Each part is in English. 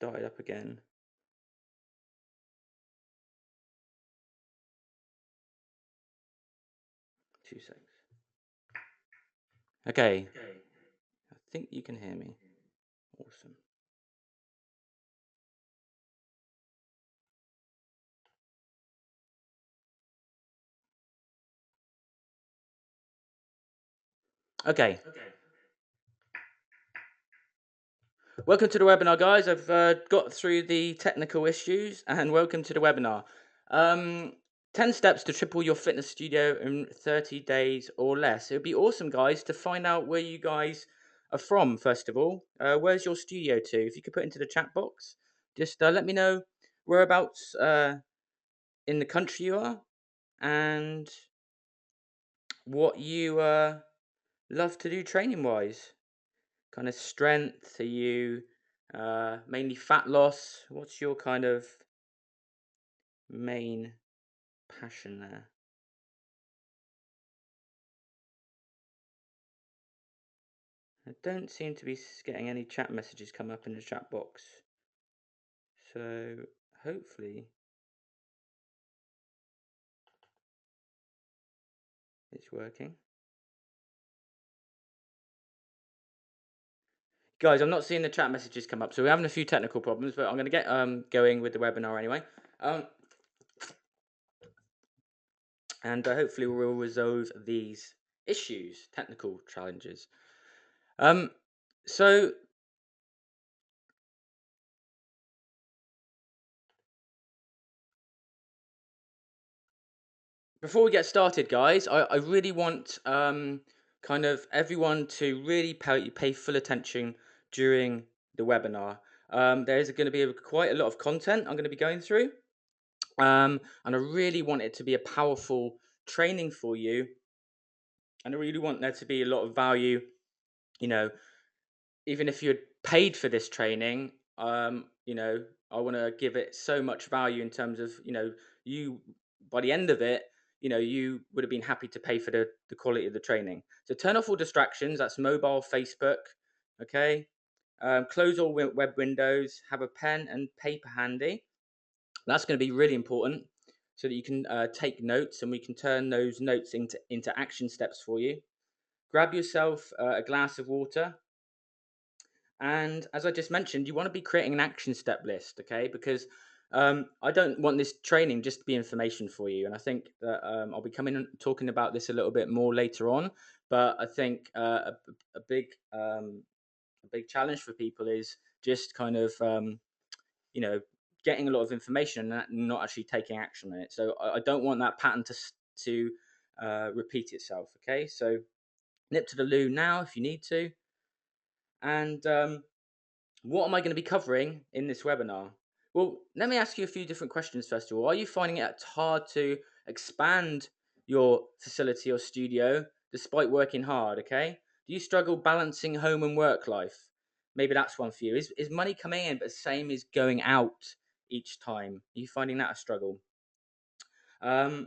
start it up again. Two seconds. Okay. I think you can hear me. Awesome. Okay. Welcome to the webinar, guys. I've got through the technical issues, and welcome to the webinar. 10 steps to triple your fitness studio in 30 days or less. It would be awesome, guys, to find out where you guys are from, first of all. Where's your studio to? If you could put into the chat box, just let me know whereabouts in the country you are and what you love to do training-wise. Kind of strength? Are you mainly fat loss? What's your kind of main passion there? I don't seem to be getting any chat messages come up in the chat box. So hopefully it's working. Guys, I'm not seeing the chat messages come up, so we're having a few technical problems, but I'm going to get going with the webinar anyway. And hopefully we'll resolve these issues, technical challenges. So before we get started, guys, I really want kind of everyone to really pay full attention during the webinar. There's going to be quite a lot of content I'm going to be going through. And I really want it to be a powerful training for you. And I really want there to be a lot of value, you know, even if you're paid for this training, you know, I want to give it so much value in terms of, you know, you by the end of it, you know, you would have been happy to pay for the quality of the training. So turn off all distractions. That's mobile, Facebook. Okay. Close all web windows. Have a pen and paper handy. That's going to be really important so that you can take notes and we can turn those notes into action steps for you. Grab yourself a glass of water. And as I just mentioned, you want to be creating an action step list, okay? Because I don't want this training just to be information for you. And I think that I'll be coming and talking about this a little bit more later on. But I think a big challenge for people is just kind of you know, getting a lot of information and not actually taking action on it. So I don't want that pattern to repeat itself. Okay, so nip to the loo now if you need to. And what am I going to be covering in this webinar? Well, let me ask you a few different questions first of all. Are you finding it hard to expand your facility or studio despite working hard? Okay, do you struggle balancing home and work life? Maybe that's one for you. Is money coming in but the same as going out each time? Are you finding that a struggle? Are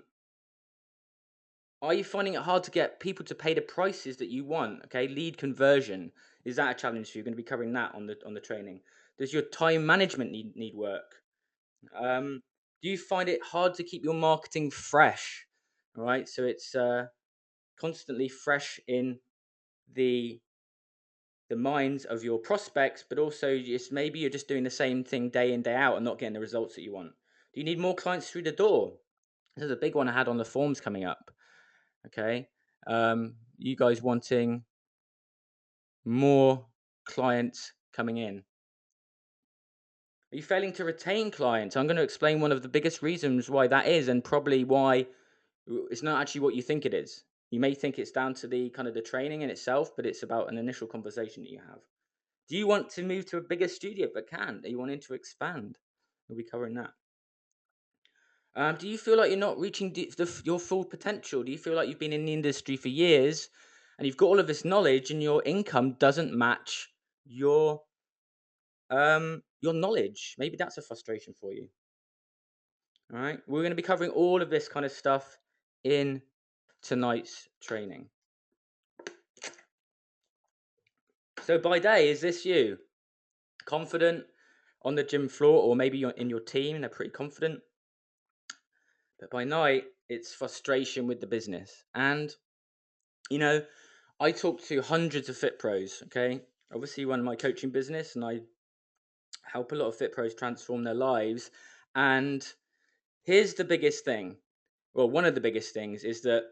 you finding it hard to get people to pay the prices that you want? Okay, lead conversion, is that a challenge for you? You're going to be covering that on the training. Does your time management need work? Do you find it hard to keep your marketing fresh? All right, so it's constantly fresh in the minds of your prospects, but also just maybe you're just doing the same thing day in day out and not getting the results that you want. Do you need more clients through the door? This is a big one I had on the forms coming up. Okay, you guys wanting more clients coming in. Are you failing to retain clients? I'm going to explain one of the biggest reasons why that is, and probably why it's not actually what you think it is. You may think it's down to the kind of the training in itself, but it's about an initial conversation that you have. Do you want to move to a bigger studio but can't? Are you wanting to expand? We'll be covering that. Do you feel like you're not reaching your full potential? Do you feel like you've been in the industry for years and you've got all of this knowledge and your income doesn't match your knowledge? Maybe that's a frustration for you. All right, we're going to be covering all of this kind of stuff in tonight's training. So by day, is this you? Confident, on the gym floor, or maybe you're in your team and they're pretty confident. But by night, it's frustration with the business. And, you know, I talk to hundreds of fit pros, okay? Obviously, run my coaching business and I help a lot of fit pros transform their lives. And here's the biggest thing. Well, one of the biggest things is that,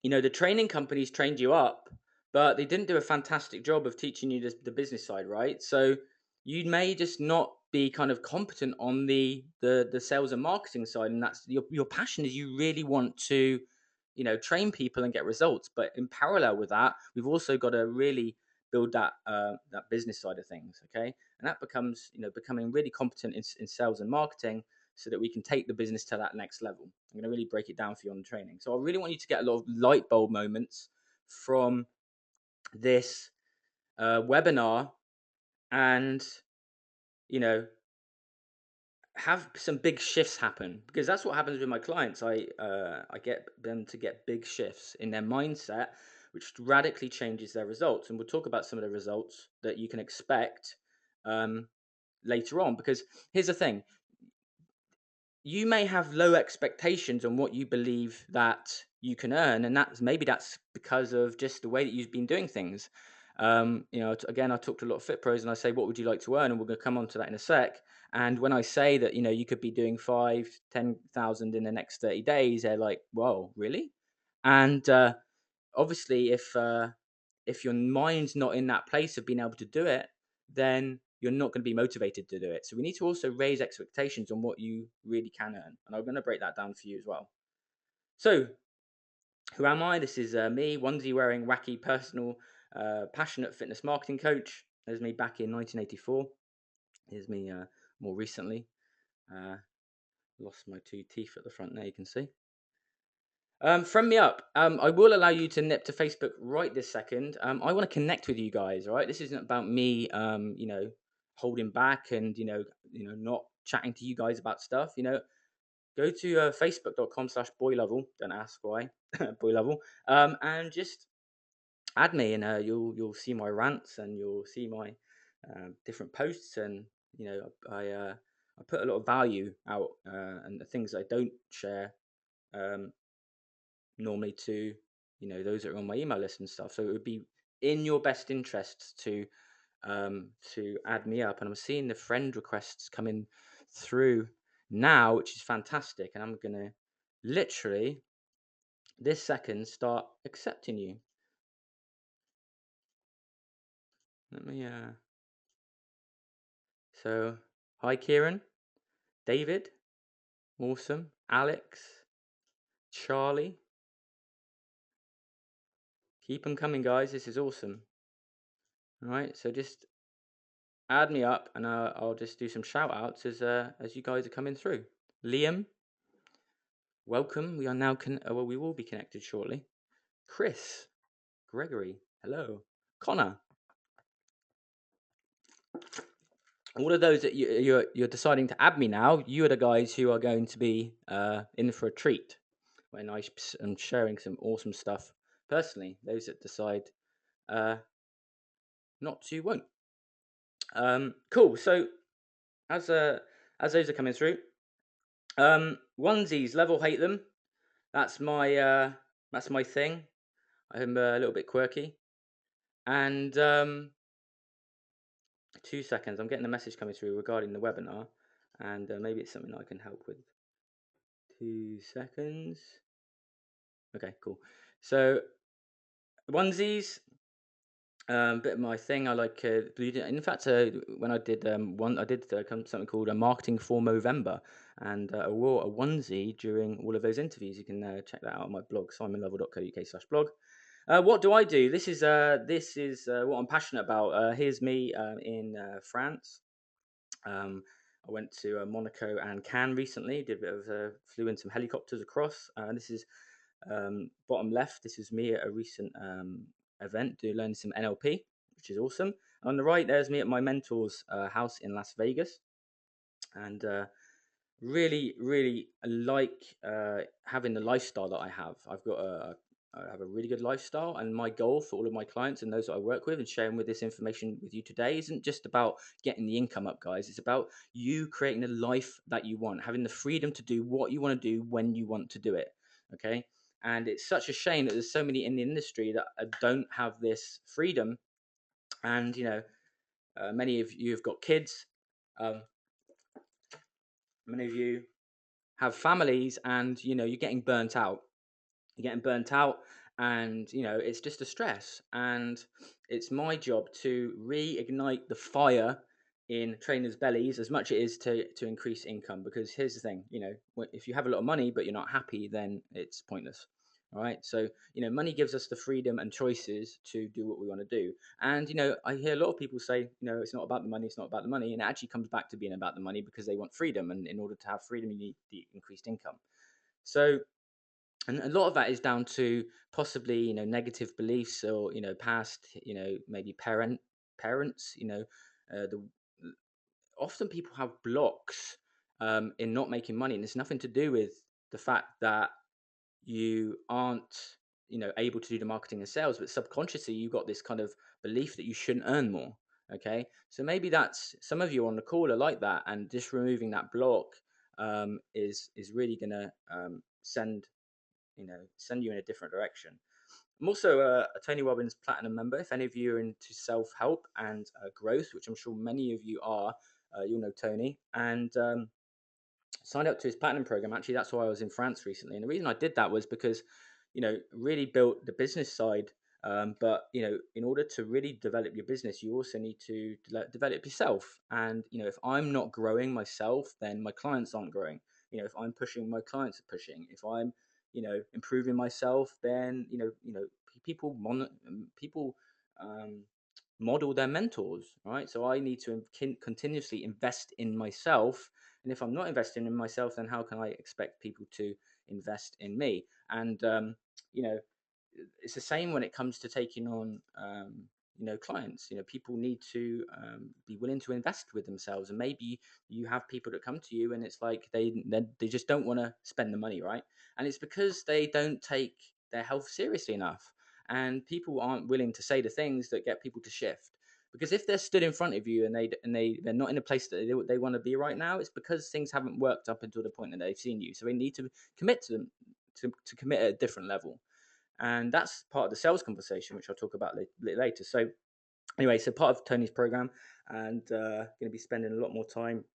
the training companies trained you up, but they didn't do a fantastic job of teaching you the business side, right? So you may just not be kind of competent on the sales and marketing side, and that's your passion is you really want to, train people and get results. But in parallel with that, we've also got to really build that business side of things, okay? And that becomes, becoming really competent in sales and marketing, so that we can take the business to that next level. I'm going to really break it down for you on the training. So I really want you to get a lot of light bulb moments from this webinar, and, you know, have some big shifts happen, because that's what happens with my clients. I get them to get big shifts in their mindset, which radically changes their results. And we'll talk about some of the results that you can expect later on. Because here's the thing: you may have low expectations on what you believe that you can earn, and that's because of just the way that you've been doing things. Again, I talk to a lot of fit pros, and I say, "What would you like to earn?" And we're going to come on to that in a sec. And when I say that, you could be doing 5-10,000 in the next 30 days, they're like, "Whoa, really?" And obviously, if your mind's not in that place of being able to do it, then you're not going to be motivated to do it. So we need to also raise expectations on what you really can earn. And I'm going to break that down for you as well. So who am I? This is me, onesie wearing, wacky, personal, passionate fitness marketing coach. There's me back in 1984. Here's me more recently. Lost my 2 teeth at the front there, you can see. Friend me up. I will allow you to nip to Facebook right this second. I want to connect with you guys. Right, this isn't about me. Holding back and not chatting to you guys about stuff. Go to facebook.com/boylevel. Don't ask why, boylevel. And just add me, and you'll see my rants, and you'll see my different posts, and I put a lot of value out, and the things I don't share. Normally to those that are on my email list and stuff. So it would be in your best interests to add me up. And I'm seeing the friend requests coming through now, which is fantastic. And I'm gonna literally this second start accepting you. Let me so hi Kieran, David, awesome, Alex, Charlie. Keep them coming, guys. This is awesome. All right, so just add me up, and I'll just do some shout outs as you guys are coming through. Liam, welcome. We are now we will be connected shortly. Chris, Gregory, hello. Connor, all of those that you're deciding to add me now, you are the guys who are going to be in for a treat when I am sharing some awesome stuff. Personally, those that decide not to won't. Cool. So as those are coming through, onesies, level hate them. That's my thing. I'm a little bit quirky. And 2 seconds, I'm getting a message coming through regarding the webinar, and maybe it's something I can help with. 2 seconds. Okay, cool. So onesies, bit of my thing. I like in fact, when I did something called a marketing for Movember, and I wore a onesie during all of those interviews. You can check that out on my blog, simonlevel.co.uk/blog. What do I do? This is what I'm passionate about. Here's me in France. I went to Monaco and Cannes recently. Did a bit of flew in some helicopters across. This is bottom left. This is me at a recent event, learning some NLP, which is awesome. On the right, there's me at my mentor's house in Las Vegas, and really like having the lifestyle that I have. I've got have a really good lifestyle. And my goal for all of my clients and those that I work with and sharing with this information with you today isn't just about getting the income up, guys. It's about you creating a life that you want, having the freedom to do what you want to do when you want to do it. Okay. And it's such a shame that there's so many in the industry that don't have this freedom. And, many of you have got kids. Um, many of you have families, and, you're getting burnt out. You're getting burnt out, and, it's just a stress. And it's my job to reignite the fire in trainers' bellies as much it is to increase income. Because here's the thing, if you have a lot of money but you're not happy, then it's pointless. All right. So, money gives us the freedom and choices to do what we want to do. And, I hear a lot of people say, it's not about the money, it's not about the money. And it actually comes back to being about the money, because they want freedom. And in order to have freedom, you need the increased income. So, and a lot of that is down to possibly, negative beliefs, or, past, maybe parents, the often people have blocks in not making money. And it's nothing to do with the fact that you aren't, able to do the marketing and sales, but subconsciously you got this kind of belief that you shouldn't earn more. Okay. So maybe that's, some of you on the call are like that, and just removing that block is really going to send you in a different direction. I'm also a Tony Robbins Platinum member. If any of you are into self-help and growth, which I'm sure many of you are, you'll know Tony. And signed up to his Platinum program. Actually, that's why I was in France recently. And the reason I did that was because, really built the business side. But, in order to really develop your business, you also need to develop yourself. And, if I'm not growing myself, then my clients aren't growing. If I'm pushing, my clients are pushing. If I'm, improving myself, then, people, people, um, model their mentors, right? So I need to continuously invest in myself. And if I'm not investing in myself, then how can I expect people to invest in me? And you know, it's the same when it comes to taking on clients. People need to be willing to invest with themselves. And maybe you have people that come to you, and it's like they just don't want to spend the money, right? And it's because they don't take their health seriously enough, and people aren't willing to say the things that get people to shift. Because if they're stood in front of you and they're not in a place that they want to be right now, it's because things haven't worked up until the point that they've seen you. So they need to commit to them, to commit at a different level. And that's part of the sales conversation, which I'll talk about later. So anyway, so part of Tony's program, and going to be spending a lot more time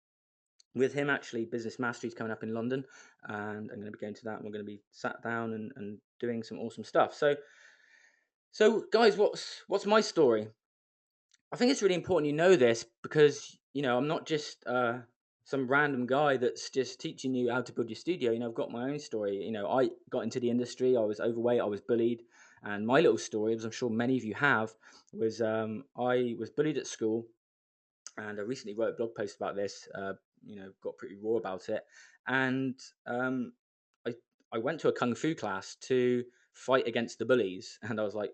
with him. Actually, Business Mastery is coming up in London, and I'm going to be going to that, and we're going to be sat down and doing some awesome stuff. So guys, what's my story? I think it's really important you know this, because I'm not just some random guy that's just teaching you how to build your studio. I've got my own story. I got into the industry. I was overweight. I was bullied, and my little story, as I'm sure many of you have, was I was bullied at school, and I recently wrote a blog post about this. Got pretty raw about it, and I I went to a kung fu class to fight against the bullies, and I was like,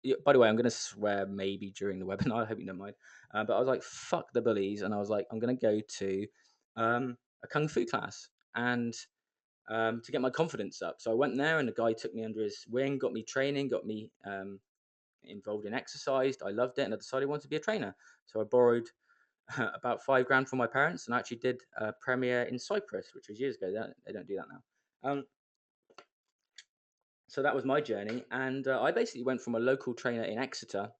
yeah, by the way, I'm going to swear maybe during the webinar. I hope you don't mind. But I was like, fuck the bullies. And I was like, I'm going to go to a kung fu class, and to get my confidence up. So I went there, and the guy took me under his wing, got me training, got me involved in exercise. I loved it, and I decided I wanted to be a trainer. So I borrowed about $5 from my parents, and I actually did a premiere in Cyprus, which was years ago. They don't do that now. So that was my journey, and I basically went from a local trainer in Exeter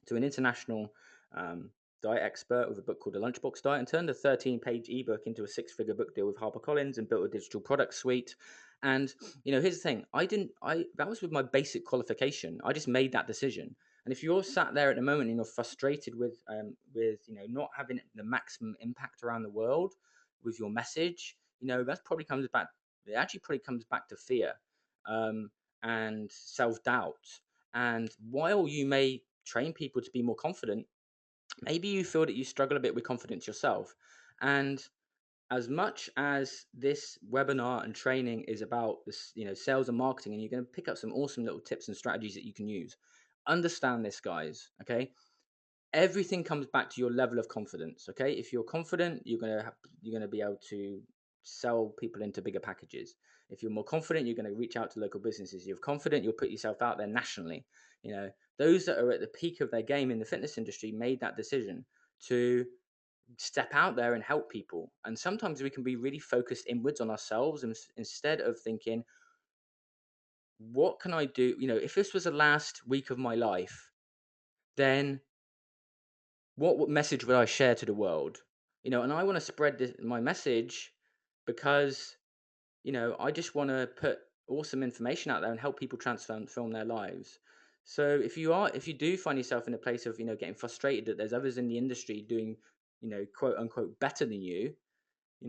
to an international diet expert with a book called The Lunchbox Diet, and turned a 13-page ebook into a six-figure book deal with HarperCollins, and built a digital product suite. And here's the thing: that was with my basic qualification. I just made that decision. And if you're sat there at the moment and you're frustrated with not having the maximum impact around the world with your message, that probably comes back. It actually probably comes back to fear um, and self-doubt. And while you may train people to be more confident, maybe you feel that you struggle a bit with confidence yourself. And as much as this webinar and training is about this, sales and marketing, and you're going to pick up some awesome little tips and strategies that you can use, understand this, guys. Okay, everything comes back to your level of confidence. Okay, if you're confident, you're going to be able to sell people into bigger packages. If you're more confident, you're going to reach out to local businesses. If you're confident, you'll put yourself out there nationally. Those that are at the peak of their game in the fitness industry made that decision to step out there and help people. And sometimes we can be really focused inwards on ourselves, and instead of thinking, what can I do? If this was the last week of my life, then what message would I share to the world? And I want to spread my message because, I just want to put awesome information out there and help people transform their lives. So if you do find yourself in a place of, getting frustrated that there's others in the industry doing, quote unquote, better than you,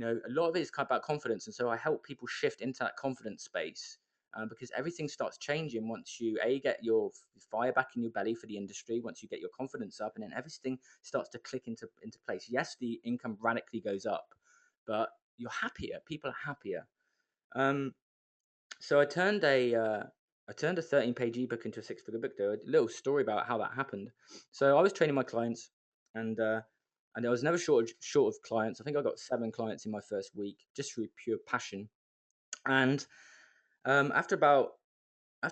a lot of it is kind of about confidence. And so I help people shift into that confidence space, because everything starts changing once you get your fire back in your belly for the industry, once you get your confidence up, and then everything starts to click into place. Yes, the income radically goes up, but you're happier. People are happier. So I turned a 13-page ebook into a six-figure book. There, a little story about how that happened. So I was training my clients, and I was never short of clients. I think I got 7 clients in my first week, just through pure passion. And after a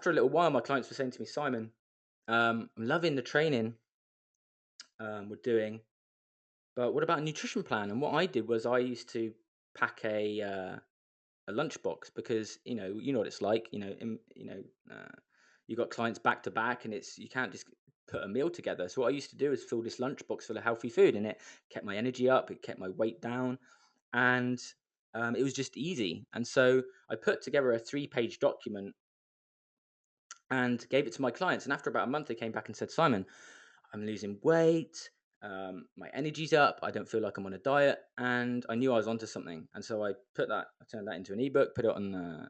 little while, my clients were saying to me, Simon, I'm loving the training we're doing, but what about a nutrition plan? And what I did was I used to pack a lunchbox, because you know what it's like. You got clients back to back, and you can't just put a meal together. So what I used to do is fill this lunchbox full of healthy food, and it kept my energy up, it kept my weight down, and it was just easy. And so I put together a 3-page document and gave it to my clients. And after about a month, they came back and said, Simon, I'm losing weight. My energy's up. I don't feel like I'm on a diet. And I knew I was onto something. And so I turned that into an ebook, put it on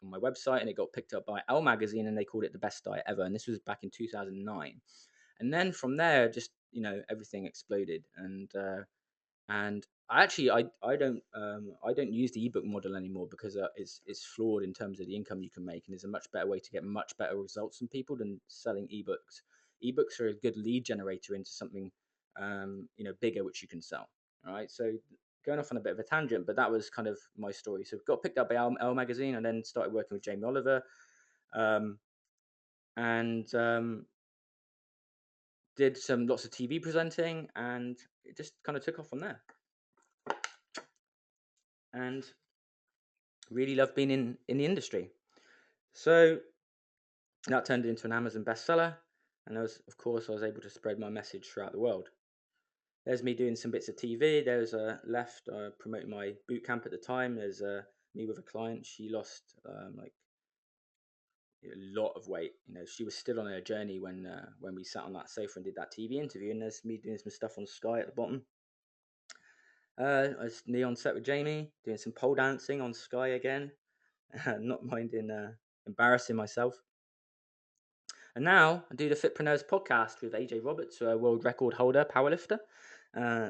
my website, and it got picked up by Elle magazine, and they called it the best diet ever. And this was back in 2009. And then from there, just, everything exploded. And I don't use the ebook model anymore, because it's flawed in terms of the income you can make, and there's a much better way to get much better results from people than selling ebooks. Ebooks are a good lead generator into something bigger, which you can sell. All right, so going off on a bit of a tangent, but that was kind of my story. So got picked up by Elle magazine, and then started working with Jamie Oliver, and did lots of TV presenting, and it just kind of took off from there. And really love being in the industry. So that turned into an Amazon bestseller, and I was able to spread my message throughout the world. There's me doing some bits of TV. There's left promoting my boot camp at the time. There's me with a client. She lost like a lot of weight. She was still on her journey when we sat on that sofa and did that TV interview. And there's me doing some stuff on Sky at the bottom. I was on set with Jamie, doing some pole dancing on Sky again, not minding embarrassing myself. And now I do the Fitpreneurs podcast with AJ Roberts, a world record holder, powerlifter.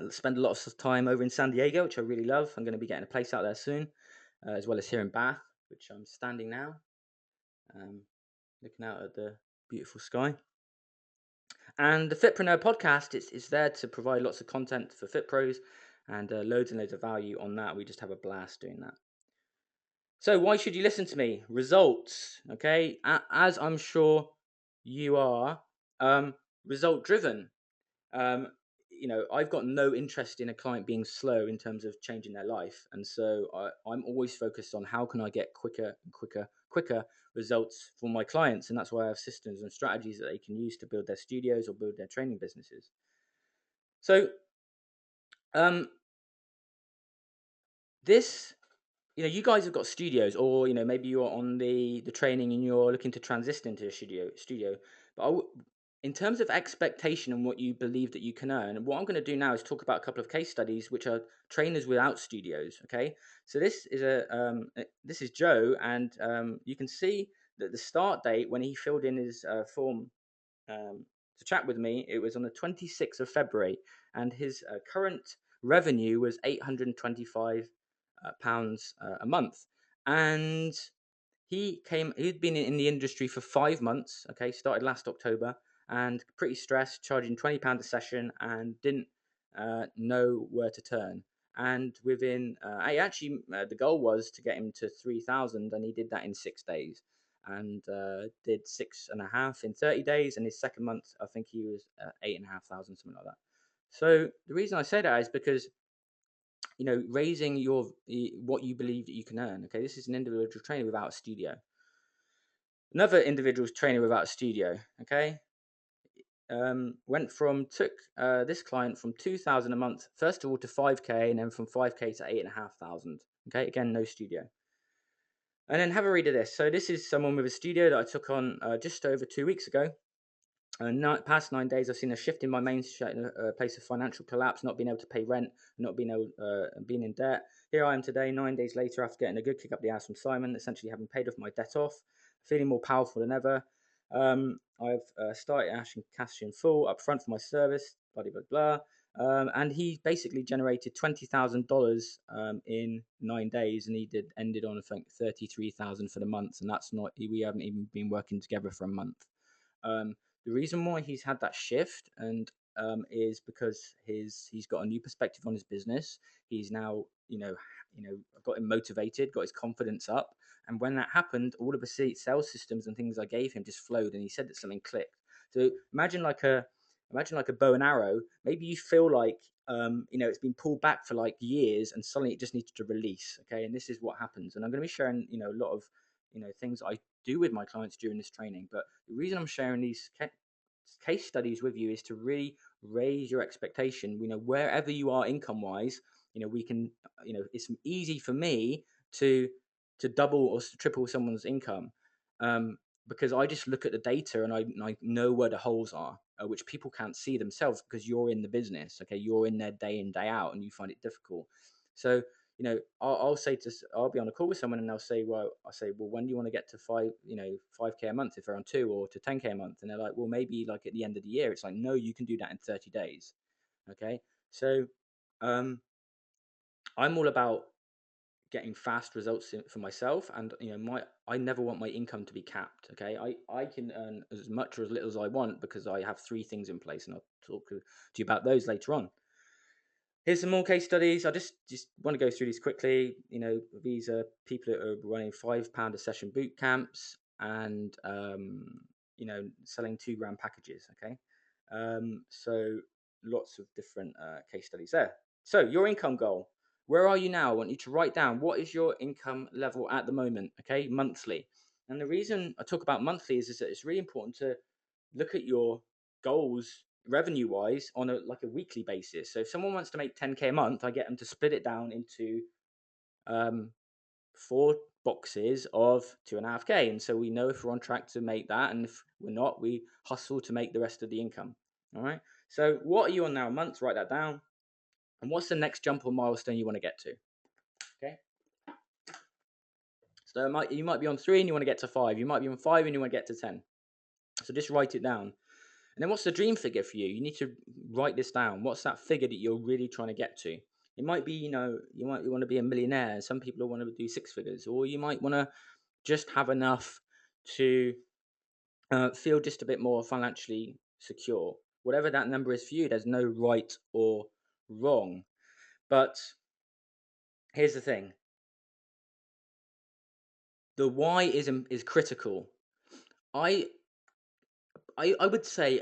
Spend a lot of time over in San Diego, which I really love. I'm going to be getting a place out there soon, as well as here in Bath, which I'm standing now, looking out at the beautiful sky. And the Fitpreneur podcast is there to provide lots of content for Fit Pros, and loads of value on that. We just have a blast doing that. So why should you listen to me? Results, okay? As I'm sure you are result driven. I've got no interest in a client being slow in terms of changing their life, and so I'm always focused on how can I get quicker results for my clients, and that's why I have systems and strategies that they can use to build their studios or build their training businesses. So this, you guys have got studios, or maybe you're on the training and you're looking to transition into a studio. But in terms of expectation and what you believe that you can earn, what I'm going to do now is talk about a couple of case studies which are trainers without studios. Okay, so this is Joe, and you can see that the start date when he filled in his form to chat with me, it was on the 26th of February, and his current revenue was £825 a month. And he'd been in the industry for 5 months. Okay, started last October, and pretty stressed, charging £20 a session, and didn't know where to turn. And within, the goal was to get him to 3,000, and he did that in 6 days, and did 6.5 in 30 days. And his second month, I think he was 8,500, something like that. So the reason I say that is because raising what you believe that you can earn. Okay, this is an individual trainer without a studio. Another individual trainer without a studio. Okay, took this client from 2,000 a month first of all to 5K, and then from 5K to 8,500. Okay, again, no studio. And then have a read of this. So this is someone with a studio that I took on just over 2 weeks ago. Past 9 days, I've seen a shift in my main place of financial collapse, not being able to pay rent, not being in debt. Here I am today, 9 days later, after getting a good kick up the ass from Simon, essentially having paid off my debt off, feeling more powerful than ever. I've started cash in full up front for my service, blah blah blah. And he basically generated $20,000 in 9 days, and he ended on I think 33,000 for the month, and that's not, we haven't even been working together for a month. The reason why he's had that shift and is because he's got a new perspective on his business. He's now got him motivated, got his confidence up, and when that happened, all of the sales systems and things I gave him just flowed, and he said that something clicked. So imagine like a bow and arrow. Maybe you feel like it's been pulled back for like years, and suddenly it just needs to release. Okay, and this is what happens. And I'm going to be sharing a lot of things I do with my clients during this training. But the reason I'm sharing these case studies with you is to really raise your expectation. Wherever you are income wise, we can, it's easy for me to double or triple someone's income, because I just look at the data and I know where the holes are, which people can't see themselves because you're in the business. Okay, you're in there day in day out, and you find it difficult. So I'll be on a call with someone and they'll say, well, when do you want to get to 5K a month if they're on 2, or to 10K a month? And they're like, well, maybe like at the end of the year. It's like, no, you can do that in 30 days. Okay. So, I'm all about getting fast results for myself, and I never want my income to be capped. Okay. I can earn as much or as little as I want because I have 3 things in place, and I'll talk to you about those later on. Here's some more case studies. I just want to go through these quickly. These are people that are running £5 a session boot camps, and selling £2 packages. Okay, so lots of different case studies there. So your income goal. Where are you now? I want you to write down what is your income level at the moment. Okay, monthly. And the reason I talk about monthly is that it's really important to look at your goals revenue wise on a weekly basis. So if someone wants to make 10K a month, I get them to split it down into 4 boxes of 2.5K, and so we know if we're on track to make that, and if we're not, we hustle to make the rest of the income. All right, so what are you on now a month? Write that down. And what's the next jump or milestone you want to get to? Okay, so you might be on 3 and you want to get to 5. You might be on 5 and you want to get to 10. So just write it down. And then what's the dream figure for you? You need to write this down. What's that figure that you're really trying to get to? It might be, you might want to be a millionaire. Some people want to do 6 figures, or you might want to just have enough to feel just a bit more financially secure. Whatever that number is for you, there's no right or wrong. But here's the thing. The why is critical. I would say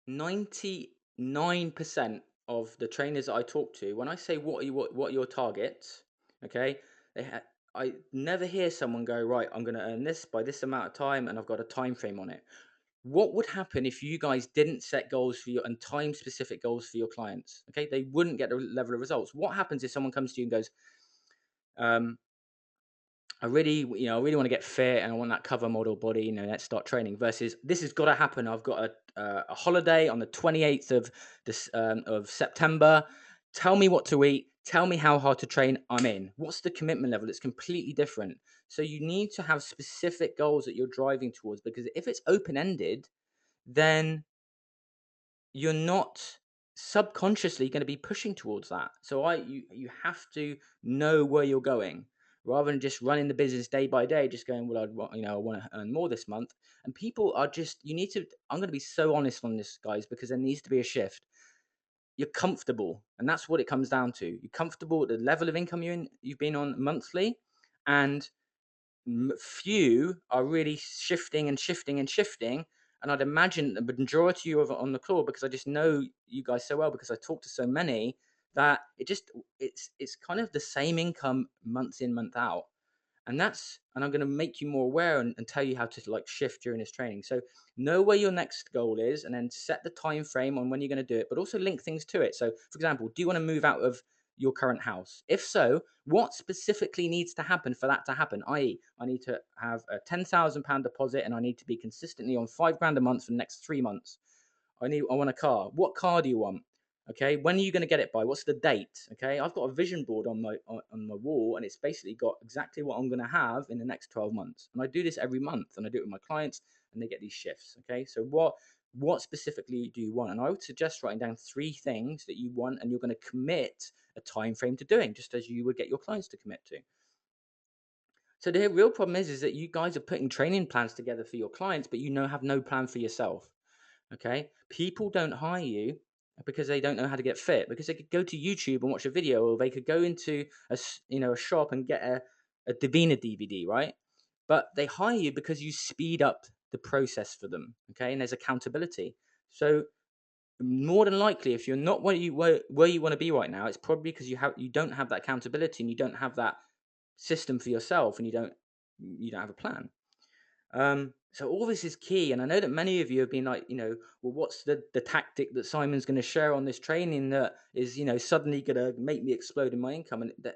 99% of the trainers that I talk to, when I say what are your targets, okay, I never hear someone go, right, I'm going to earn this by this amount of time, and I've got a time frame on it. What would happen if you guys didn't set goals for your and time specific goals for your clients? Okay, they wouldn't get the level of results. What happens if someone comes to you and goes, I really want to get fit and I want that cover model body, let's start training, versus this has got to happen. I've got a holiday on the 28th of September. Tell me what to eat. Tell me how hard to train. I'm in. What's the commitment level? It's completely different. So you need to have specific goals that you're driving towards, because if it's open-ended, then you're not subconsciously going to be pushing towards that. So you have to know where you're going, rather than just running the business day by day, just going, well, I want to earn more this month. And people are just, I'm going to be so honest on this, guys, because there needs to be a shift. you're comfortable, and that's what it comes down to. You're comfortable at the level of income you've been on monthly, and few are really shifting and shifting and shifting. And I'd imagine the majority of it on the call, because I just know you guys so well, because I talk to so many, that it's kind of the same income month in, month out. And I'm going to make you more aware, and tell you how to like shift during this training. So know where your next goal is, and then set the time frame on when you're going to do it, but also link things to it. So for example, do you want to move out of your current house? If so, what specifically needs to happen for that to happen? I.e., I need to have a £10,000 deposit, and I need to be consistently on £5,000 a month for the next 3 months. I want a car. What car do you want? Okay, when are you going to get it by? What's the date? Okay, I've got a vision board on my wall, and it's basically got exactly what I'm going to have in the next 12 months. And I do this every month, and I do it with my clients, and they get these shifts. Okay, so what specifically do you want? And I would suggest writing down 3 things that you want, and you're going to commit a time frame to doing, just as you would get your clients to commit to. So the real problem is that you guys are putting training plans together for your clients, but have no plan for yourself. Okay, people don't hire you because they don't know how to get fit, because they could go to YouTube and watch a video, or they could go into a shop and get a Davina DVD, right? But they hire you because you speed up the process for them. Okay, and there's accountability. So more than likely, if you're not where you want to be right now, it's probably because you don't have that accountability, and you don't have that system for yourself, and you don't have a plan. So all this is key, and I know that many of you have been like, well, what's the tactic that Simon's going to share on this training that is, suddenly going to make me explode in my income? And that,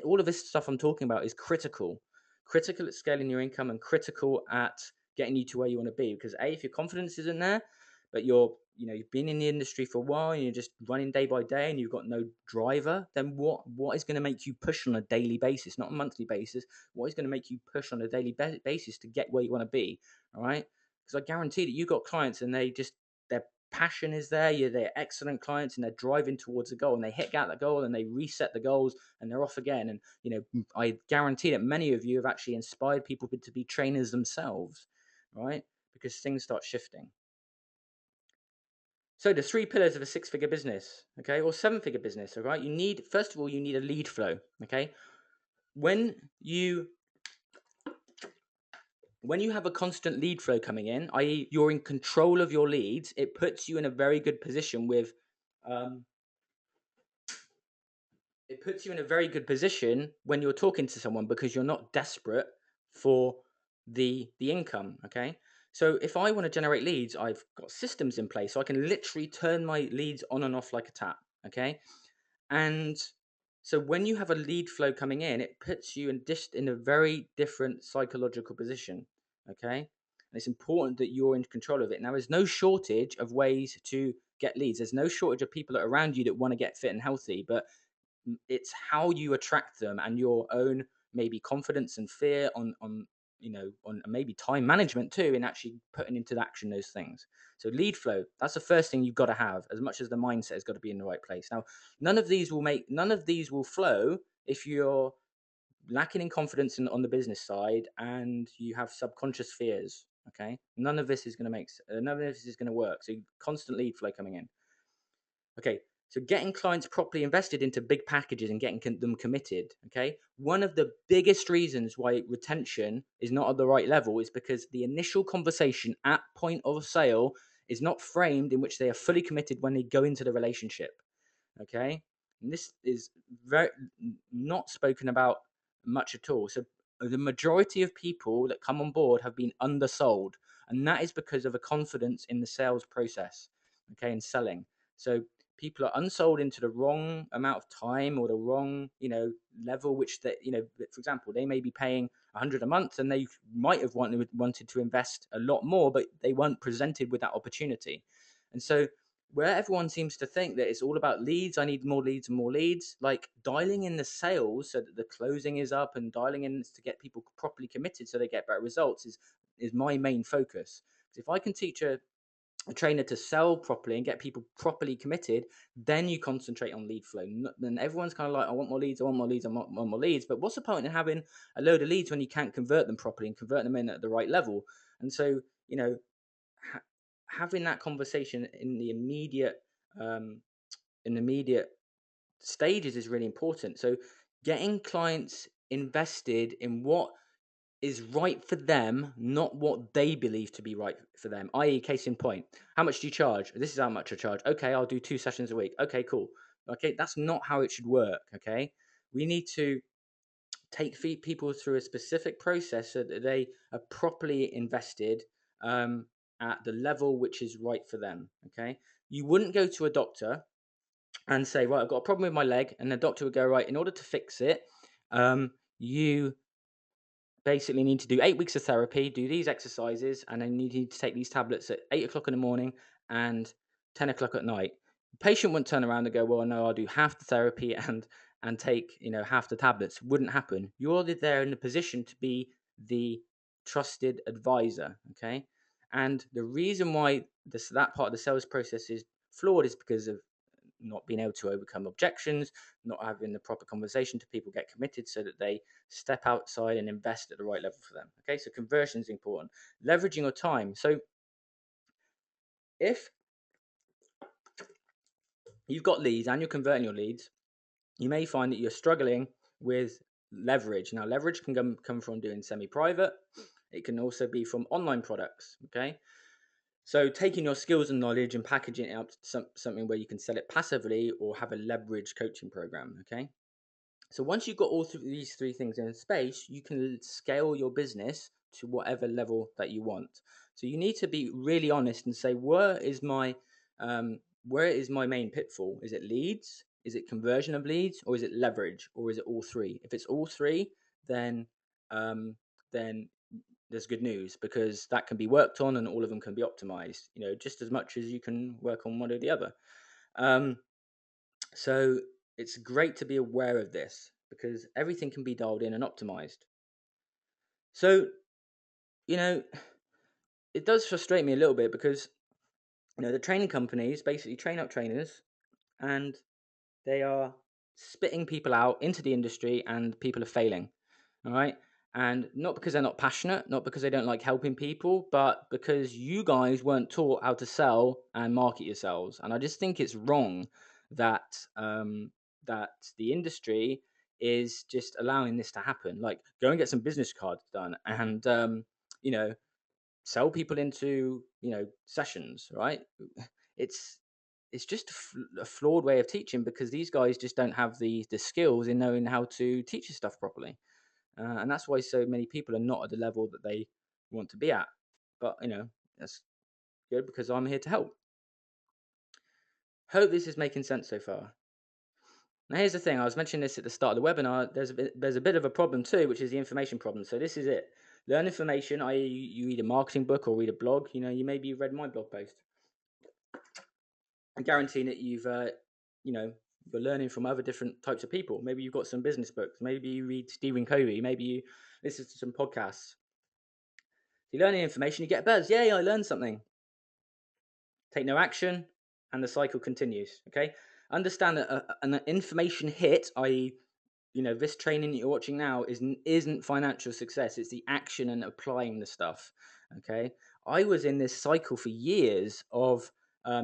all of this stuff I'm talking about is critical at scaling your income, and critical at getting you to where you want to be. Because if your confidence isn't there, but you've been in the industry for a while, and you're just running day by day, and you've got no driver, then what is going to make you push on a daily basis, not a monthly basis? What is going to make you push on a daily basis to get where you want to be? All right, because I guarantee that you've got clients, and their passion is there. They're excellent clients, and they're driving towards a goal, and they hit that goal, and they reset the goals, and they're off again. And I guarantee that many of you have actually inspired people to be trainers themselves, right? Because things start shifting. So the 3 pillars of a 6-figure business, okay, or 7-figure business, all right? First of all, you need a lead flow, okay? When you have a constant lead flow coming in, i.e., you're in control of your leads, it puts you in a very good position when you're talking to someone, because you're not desperate for the income, okay? So if I want to generate leads, I've got systems in place, so I can literally turn my leads on and off like a tap, okay? And so when you have a lead flow coming in, it puts you in a very different psychological position, okay? And it's important that you're in control of it. Now, there's no shortage of ways to get leads. There's no shortage of people around you that want to get fit and healthy, but it's how you attract them, and your own maybe confidence and fear on maybe time management too, in actually putting into action those things. So lead flow, that's the first thing you've got to have, as much as the mindset has got to be in the right place. Now, none of these will flow if you're lacking in confidence on the business side, and you have subconscious fears. Okay, none of this is going to work. So constant lead flow coming in. Okay, so getting clients properly invested into big packages and getting them committed. Okay, one of the biggest reasons why retention is not at the right level is because the initial conversation at point of sale is not framed in which they are fully committed when they go into the relationship. Okay, and this is very not spoken about much at all. So the majority of people that come on board have been undersold, and that is because of a confidence in the sales process, okay, and selling. So people are unsold into the wrong amount of time, or the wrong level, which they, for example, they may be paying 100 a month, and they might have wanted to invest a lot more, but they weren't presented with that opportunity. And so where everyone seems to think that it's all about leads, I need more leads and more leads, like dialing in the sales so that the closing is up, and dialing in to get people properly committed so they get better results is my main focus. Because if I can teach a trainer to sell properly and get people properly committed, then you concentrate on lead flow. Then everyone's kind of like, I want more leads, I want more leads, I want more leads. But what's the point in having a load of leads when you can't convert them properly and convert them in at the right level? And so, having that conversation in the immediate in immediate stages is really important. So getting clients invested in what is right for them, not what they believe to be right for them. I.e., case in point, how much do you charge? This is how much I charge. Okay, I'll do 2 sessions a week. Okay, cool. Okay, that's not how it should work. Okay, we need to take people through a specific process so that they are properly invested at the level which is right for them. Okay, you wouldn't go to a doctor and say, right, I've got a problem with my leg, and the doctor would go, right, in order to fix it, you basically need to do 8 weeks of therapy, do these exercises, and then you need to take these tablets at 8 o'clock in the morning and 10 o'clock at night. The patient wouldn't turn around and go, well, no, I'll do half the therapy and take half the tablets. Wouldn't happen. You're there in a position to be the trusted advisor. Okay, and the reason why that part of the sales process is flawed is because of not being able to overcome objections, not having the proper conversation to people get committed so that they step outside and invest at the right level for them. Okay, so conversion is important. Leveraging your time. So if you've got leads and you're converting your leads, you may find that you're struggling with leverage. Now, leverage can come from doing semi-private. It can also be from online products. Okay, so taking your skills and knowledge and packaging it up to something where you can sell it passively or have a leverage coaching program. Okay, so once you've got all these three things in space, you can scale your business to whatever level that you want. So you need to be really honest and say, um, where is my main pitfall? Is it leads? Is it conversion of leads, or is it leverage, or is it all three? If it's all three, then um, then there's good news, because that can be worked on and all of them can be optimized. Just as much as you can work on one or the other. Um, so it's great to be aware of this, because everything can be dialed in and optimized. So, you know, it does frustrate me a little bit, because, the training companies basically train up trainers, and they are spitting people out into the industry, and people are failing. All right. And not because they're not passionate, not because they don't like helping people, but because you guys weren't taught how to sell and market yourselves. And I just think it's wrong that that the industry is just allowing this to happen. Like, go and get some business cards done, and you know, sell people into sessions. Right? It's it's just a flawed way of teaching, because these guys just don't have the skills in knowing how to teach you stuff properly. And that's why so many people are not at the level that they want to be at. But that's good, because I'm here to help. Hope this is making sense so far. Now, here's the thing. I was mentioning this at the start of the webinar. There's a bit of a problem too, which is the information problem. So this is it. Learn information, i.e., you read a marketing book or read a blog. You read my blog post. I'm guaranteeing that you're learning from other different types of people. Maybe you've got some business books. Maybe you read Stephen Covey. Maybe you listen to some podcasts. You learn the information, you get a buzz. Yay, I learned something. Take no action, and the cycle continues. Okay, understand that an information hit, i.e., this training that you're watching now isn't financial success. It's the action and applying the stuff. Okay, I was in this cycle for years of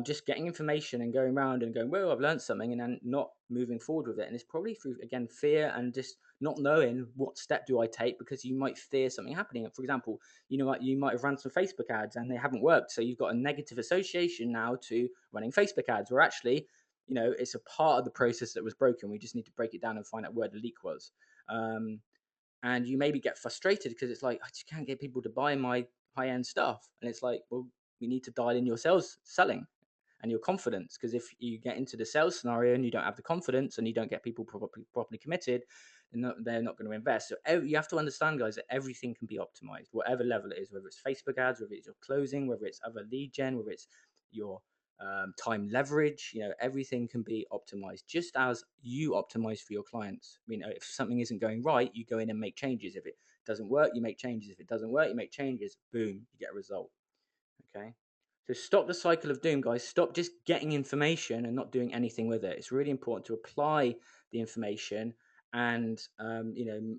just getting information and going around and going, well, I've learned something, and then not moving forward with it. And it's probably through, again, fear and just not knowing what step do I take, because you might fear something happening. For example, you might have run some Facebook ads and they haven't worked, so you've got a negative association now to running Facebook ads, where actually it's a part of the process that was broken. We just need to break it down and find out where the leak was. And you maybe get frustrated because it's like, I just can't get people to buy my high-end stuff. And it's like, well, we need to dial in your selling and your confidence, because if you get into the sales scenario and you don't have the confidence and you don't get people properly committed, they're not going to invest. So you have to understand, guys, that everything can be optimized, whatever level it is, whether it's Facebook ads, whether it's your closing, whether it's other lead gen, whether it's your time leverage. Everything can be optimized, just as you optimize for your clients. If something isn't going right, you go in and make changes. If it doesn't work, you make changes. If it doesn't work, you make changes. Boom, you get a result. Okay, so stop the cycle of doom, guys. Stop just getting information and not doing anything with it. It's really important to apply the information and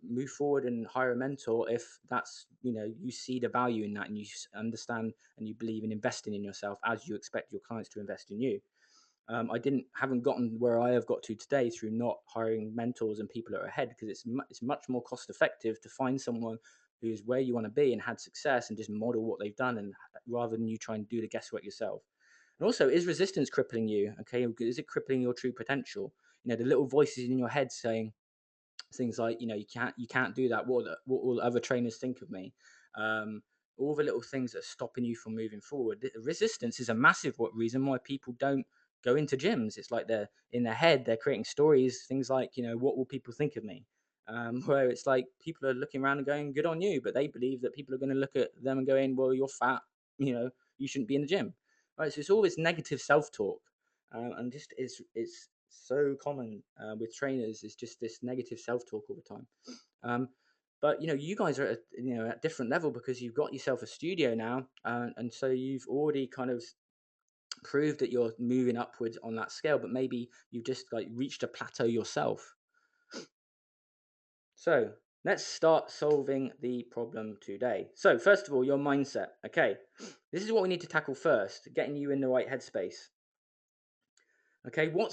move forward and hire a mentor if that's you see the value in that, and you understand and you believe in investing in yourself as you expect your clients to invest in you. I haven't gotten where I have got to today through not hiring mentors and people that are ahead, because it's much more cost effective to find someone who's where you want to be and had success and just model what they've done, and rather than you try and do the guesswork yourself. And also, is resistance crippling you? Okay, is it crippling your true potential? The little voices in your head saying things like, you can't do that. What will other trainers think of me? Um, all the little things that are stopping you from moving forward. The resistance is a massive reason why people don't go into gyms. It's like they're in their head, they're creating stories, things like, what will people think of me? Where it's like people are looking around and going, good on you, but they believe that people are going to look at them and going, well, you're fat, you shouldn't be in the gym. Right, so it's always negative self-talk, and just it's so common with trainers, is just this negative self-talk all the time. But you guys are at different level, because you've got yourself a studio now, and so you've already kind of proved that you're moving upwards on that scale, but maybe you've just like reached a plateau yourself. So let's start solving the problem today. So first of all, your mindset. Okay, this is what we need to tackle first, getting you in the right headspace. Okay, what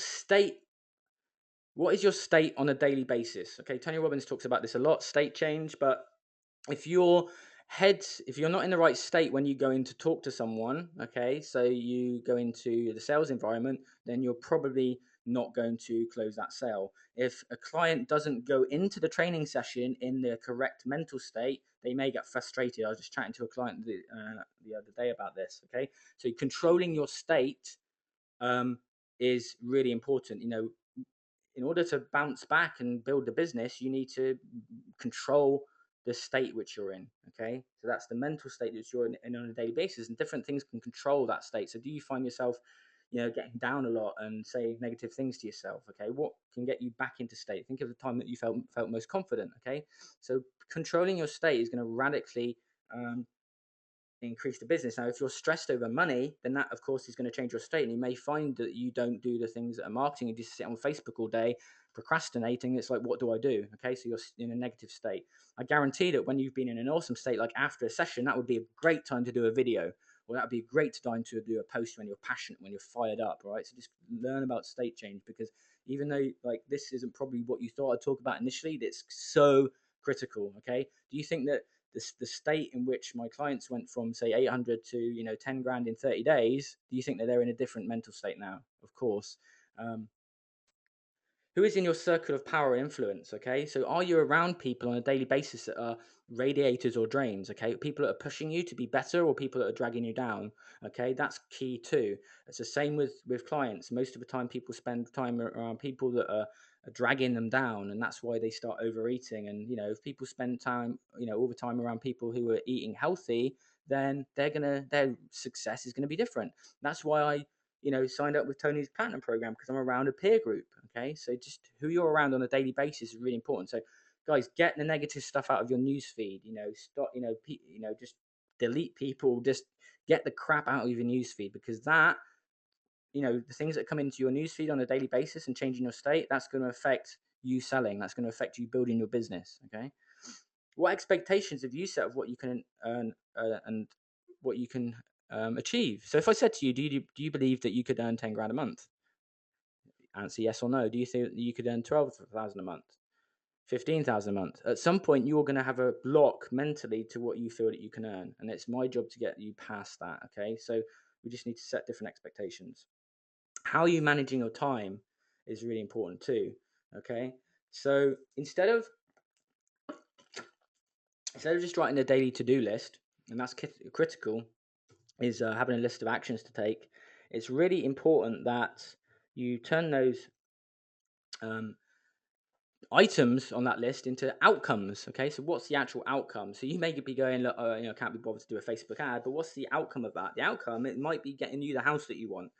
is your state on a daily basis? Okay, Tony Robbins talks about this a lot, state change. But if if you're not in the right state when you go in to talk to someone, okay, so you go into the sales environment, then you're probably not going to close that sale. If a client doesn't go into the training session in the correct mental state, they may get frustrated. I was just chatting to a client the other day about this. Okay, so controlling your state is really important. In order to bounce back and build the business, you need to control the state which you're in. Okay, so that's the mental state that you're in on a daily basis, and different things can control that state. So do you find yourself getting down a lot and saying negative things to yourself? Okay, what can get you back into state? Think of the time that you felt most confident. Okay, so controlling your state is going to radically increase the business. Now, if you're stressed over money, then that, of course, is going to change your state. And you may find that you don't do the things that are marketing. You just sit on Facebook all day, procrastinating. It's like, what do I do? Okay, so you're in a negative state. I guarantee that when you've been in an awesome state, like after a session, that would be a great time to do a video. Or that would be a great time to do a post when you're passionate, when you're fired up, right? So just learn about state change, because even though like this isn't probably what you thought I'd talk about initially, it's so critical. Okay, do you think that the state in which my clients went from say 800 to 10 grand in 30 days, do you think that they're in a different mental state now? Of course. um, who is in your circle of power and influence? Okay, so are you around people on a daily basis that are radiators or drains? Okay, people that are pushing you to be better, or people that are dragging you down? Okay, that's key too. It's the same with clients. Most of the time people spend time around people that are dragging them down, and that's why they start overeating. And if people spend time all the time around people who are eating healthy, then their success is going to be different. That's why I signed up with Tony's Platinum program, because I'm around a peer group. Okay, so just who you're around on a daily basis is really important. So, guys, get the negative stuff out of your news feed. Stop. Just delete people. Just get the crap out of your news feed, because that the things that come into your news feed on a daily basis and changing your state, that's going to affect you selling. That's going to affect you building your business. Okay, what expectations have you set of what you can earn and what you can achieve? So if I said to you, do you believe that you could earn 10 grand a month? Answer yes or no. Do you think you could earn 12,000 a month, 15,000 a month? At some point, you're going to have a block mentally to what you feel that you can earn, and it's my job to get you past that. Okay, so we just need to set different expectations. How are you managing your time is really important too. Okay, so instead of just writing a daily to-do list, and that's critical, is having a list of actions to take. It's really important that you turn those um, items on that list into outcomes. Okay, so what's the actual outcome? So you may be going, look, can't be bothered to do a Facebook ad, but what's the outcome of that? The outcome, it might be getting you the house that you want.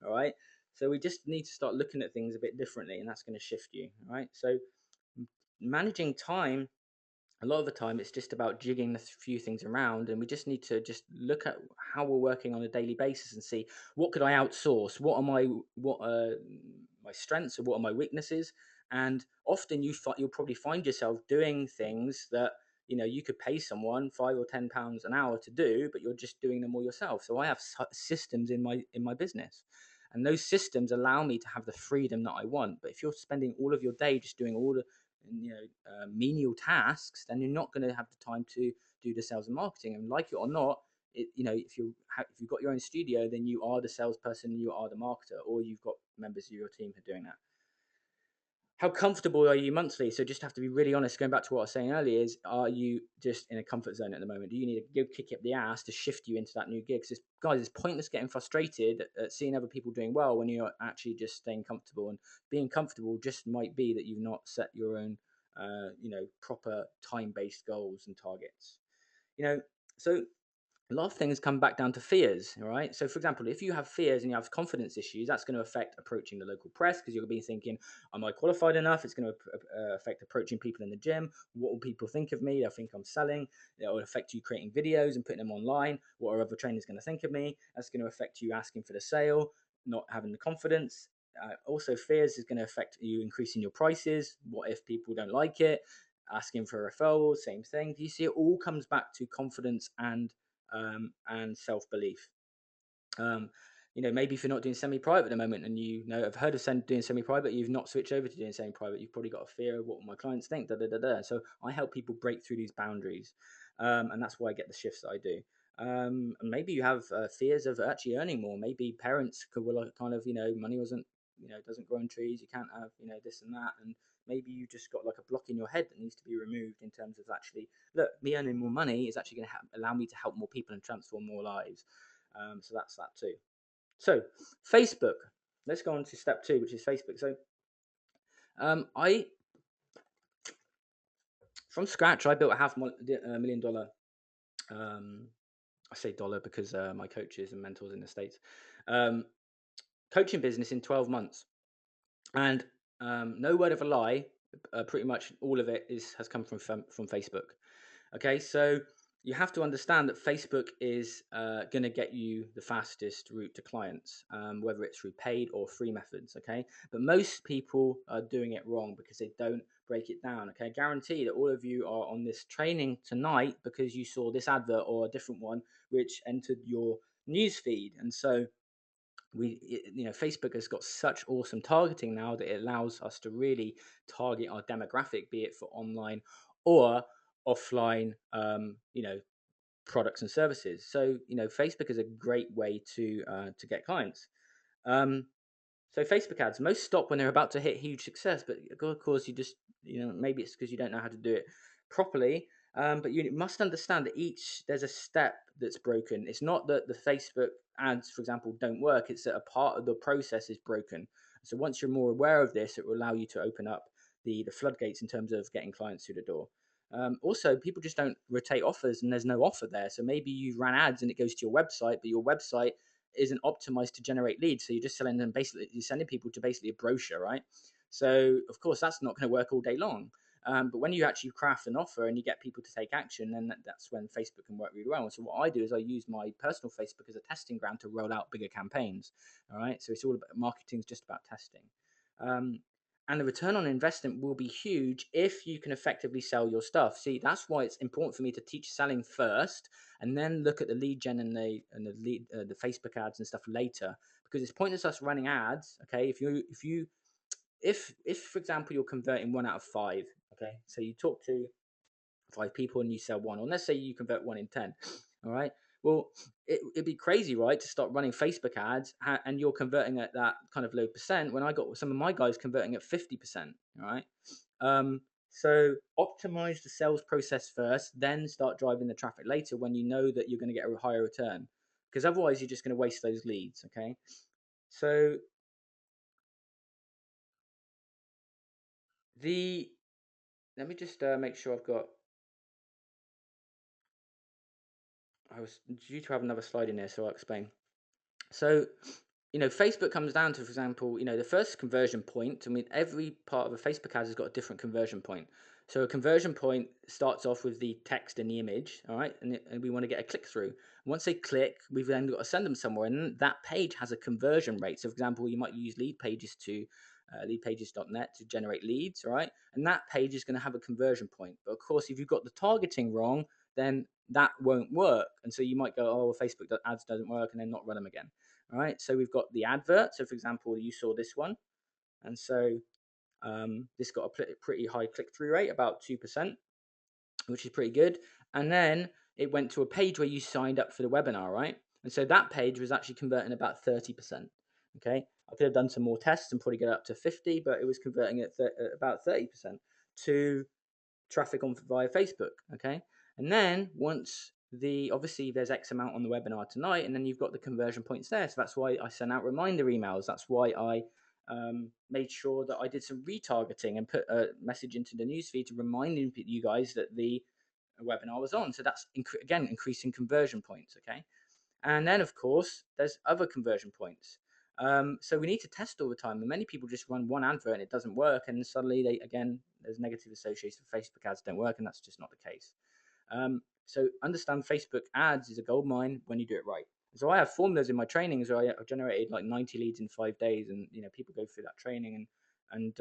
All right, so we just need to start looking at things a bit differently, and that's going to shift you. All right, so managing time, a lot of the time it's just about jigging a few things around, and we just need to just look at how we're working on a daily basis and see, what could I outsource, what are my strengths, or what are my weaknesses. And often you'll probably find yourself doing things that you could pay someone £5 or £10 an hour to do, but you're just doing them all yourself. So I have systems in my business, and those systems allow me to have the freedom that I want. But if you're spending all of your day just doing all the menial tasks, then you're not going to have the time to do the sales and marketing. And like it or not, if you've got your own studio, then you are the salesperson, you are the marketer, or you've got members of your team who are doing that. How comfortable are you monthly? So just have to be really honest. Going back to what I was saying earlier, is are you just in a comfort zone at the moment? Do you need a good kick up the ass to shift you into that new gig? Because guys, it's pointless getting frustrated at seeing other people doing well when you're actually just staying comfortable. And being comfortable just might be that you've not set your own, proper time-based goals and targets. So a lot of things come back down to fears, all right? So, for example, if you have fears and you have confidence issues, that's going to affect approaching the local press because you'll be thinking, am I qualified enough? It's going to affect approaching people in the gym. What will people think of me? They'll think I'm selling. It will affect you creating videos and putting them online. What are other trainers going to think of me? That's going to affect you asking for the sale, not having the confidence. Also, fears is going to affect you increasing your prices. What if people don't like it? Asking for referrals, same thing. Do you see it all comes back to confidence and self-belief. Maybe if you're not doing semi-private at the moment and have heard of doing semi-private, you've not switched over to doing semi-private, you've probably got a fear of what my clients think, So I help people break through these boundaries, and that's why I get the shifts that I do. And maybe you have fears of actually earning more. Maybe parents will kind of, money wasn't, doesn't grow on trees. You can't have, this and that, and maybe you just got like a block in your head that needs to be removed in terms of actually, look, me earning more money is actually going to allow me to help more people and transform more lives. So that's that too. So Facebook, let's go on to step 2, which is Facebook. So I from scratch, I built a $500,000 I say dollar because my coaches and mentors in the States, coaching business in 12 months. And no word of a lie, pretty much all of it has come from Facebook. Okay, so you have to understand that Facebook is going to get you the fastest route to clients, whether it's through paid or free methods. Okay, but most people are doing it wrong because they don't break it down. Okay, I guarantee that all of you are on this training tonight because you saw this advert or a different one which entered your news feed, and so Facebook has got such awesome targeting now that it allows us to really target our demographic, be it for online or offline products and services. So Facebook is a great way to get clients. So Facebook ads, most stop when they're about to hit huge success, but of course you just maybe it's because you don't know how to do it properly. But you must understand that there's a step that's broken. It's not that the Facebook ads, for example, don't work. It's that a part of the process is broken. So once you're more aware of this, it will allow you to open up the floodgates in terms of getting clients through the door. Also, people just don't rotate offers, and there's no offer there. So maybe you ran ads and it goes to your website, but your website isn't optimized to generate leads. So you're just selling them you're sending people to basically a brochure, right? So of course that's not going to work all day long. But when you actually craft an offer and you get people to take action, then that's when Facebook can work really well. And so what I do is I use my personal Facebook as a testing ground to roll out bigger campaigns. All right. So it's all about marketing is just about testing. And the return on investment will be huge if you can effectively sell your stuff. See, that's why it's important for me to teach selling first, and then look at the lead gen and the Facebook ads and stuff later. Because it's pointless us running ads. Okay, if for example you're converting 1 out of 5. Okay, so you talk to 5 people and you sell 1, or let's say you convert 1 in 10. All right. Well, it'd be crazy, right, to start running Facebook ads and you're converting at that kind of low percent when I got some of my guys converting at 50%. All right. So optimize the sales process first, then start driving the traffic later when you know that you're going to get a higher return, because otherwise you're just going to waste those leads. Okay. So let me just make sure I was due to have another slide in there, so I'll explain. So, Facebook comes down to, for example, the first conversion point. I mean, every part of a Facebook ad has got a different conversion point. So a conversion point starts off with the text and the image, all right? And we want to get a click through. Once they click, we've then got to send them somewhere, and that page has a conversion rate. So, for example, you might use leadpages.net to generate leads, all right? And that page is going to have a conversion point. But of course, if you've got the targeting wrong, then that won't work. And so you might go, oh, Facebook ads doesn't work, and then not run them again. All right, so we've got the advert. So for example, you saw this one, and so this got a pretty high click-through rate, about 2%, which is pretty good. And then it went to a page where you signed up for the webinar, right? And so that page was actually converting about 30%. Okay, I could have done some more tests and probably get up to 50, but it was converting at about 30% to traffic on via Facebook. Okay, and then once obviously there's X amount on the webinar tonight, and then you've got the conversion points there. So that's why I sent out reminder emails. That's why I made sure that I did some retargeting and put a message into the newsfeed to reminding you guys that the webinar was on. So that's again increasing conversion points. Okay, and then of course there's other conversion points. So we need to test all the time. And many people just run one advert and it doesn't work, and suddenly there's negative associations with Facebook ads don't work, and that's just not the case. So understand Facebook ads is a gold mine when you do it right. So I have formulas in my trainings where I've generated like 90 leads in 5 days, and people go through that training and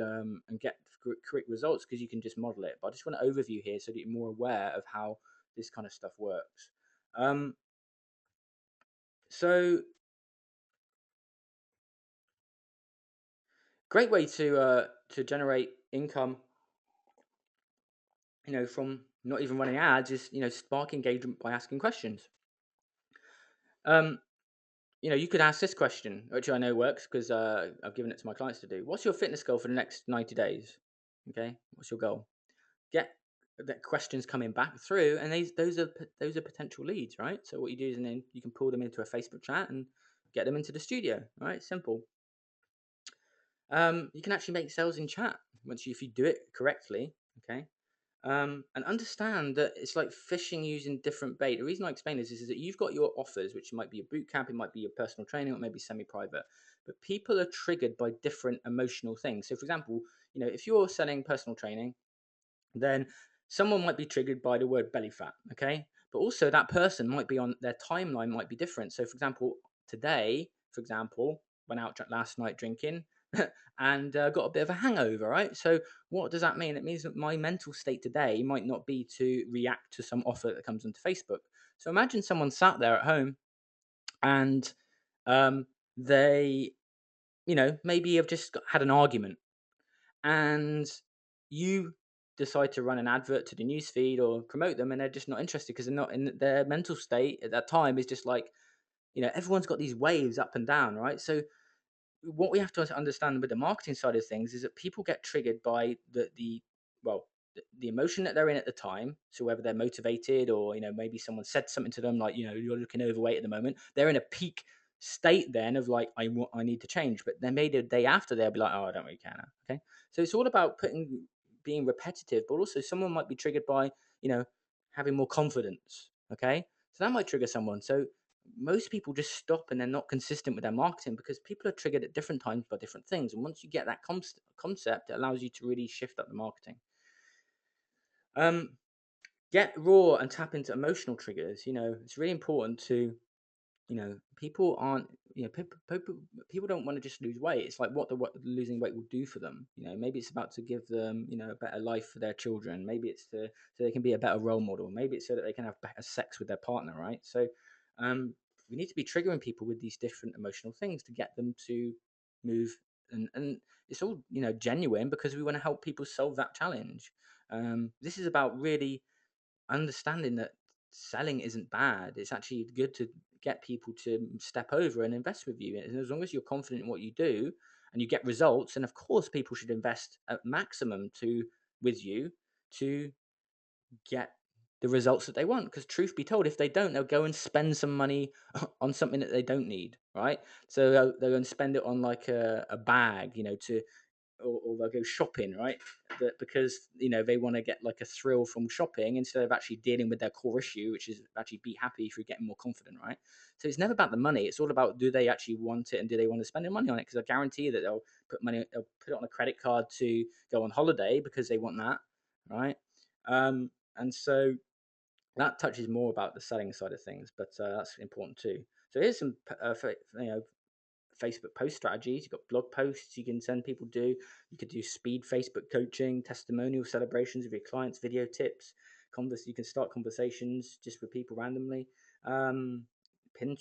get correct results because you can just model it. But I just want an overview here so that you're more aware of how this kind of stuff works. So great way to generate income, from not even running ads is spark engagement by asking questions. You could ask this question, which I know works because I've given it to my clients to do. What's your fitness goal for the next 90 days? Okay, what's your goal? Get the questions coming back through, and those are potential leads, right? So what you do is, and then you can pull them into a Facebook chat and get them into the studio. Right, simple. You can actually make sales in chat if you do it correctly. Okay, and understand that it's like fishing using different bait. The reason I explain this is that you've got your offers, which might be a boot camp, it might be your personal training, or maybe semi-private. But people are triggered by different emotional things. So, for example, if you're selling personal training, then someone might be triggered by the word belly fat. Okay, but also that person might be on their timeline might be different. So, for example, today, went out last night drinking. And got a bit of a hangover, right? So what does that mean? It means that my mental state today might not be to react to some offer that comes onto Facebook. So imagine someone sat there at home and they, maybe have just had an argument, and you decide to run an advert to the newsfeed or promote them, and they're just not interested because they're not in their mental state at that time. Is just like, everyone's got these waves up and down, right? So what we have to understand with the marketing side of things is that people get triggered by the emotion that they're in at the time. So whether they're motivated or maybe someone said something to them like, you're looking overweight at the moment, they're in a peak state then of like, I need to change. But then maybe the day after they'll be like, oh, I don't really care now. Okay, so it's all about being repetitive, but also someone might be triggered by having more confidence. Okay, so that might trigger someone. So most people just stop and they're not consistent with their marketing because people are triggered at different times by different things. And once you get that concept, it allows you to really shift up the marketing. Get raw and tap into emotional triggers. It's really important to, people aren't, people don't want to just lose weight. It's like what losing weight will do for them. Maybe it's about to give them, a better life for their children. Maybe it's so they can be a better role model. Maybe it's so that they can have better sex with their partner, right? So, we need to be triggering people with these different emotional things to get them to move, and it's all genuine because we want to help people solve that challenge. This is about really understanding that selling isn't bad. It's actually good to get people to step over and invest with you. And as long as you're confident in what you do and you get results, and of course people should invest at maximum with you to get the results that they want. Because truth be told, if they don't, they'll go and spend some money on something that they don't need, right? So they'll go and spend it on like a bag, or they'll go shopping, right? Because they want to get like a thrill from shopping instead of actually dealing with their core issue, which is actually be happy if you're getting more confident, right? So it's never about the money. It's all about, do they actually want it and do they want to spend their money on it? Because I guarantee that they'll put it on a credit card to go on holiday because they want that, right? And so that touches more about the selling side of things, but that's important too. So here's some Facebook post strategies. You've got blog posts you can send people do. You could do speed Facebook coaching, testimonial celebrations with your clients, video tips, you can start conversations just with people randomly.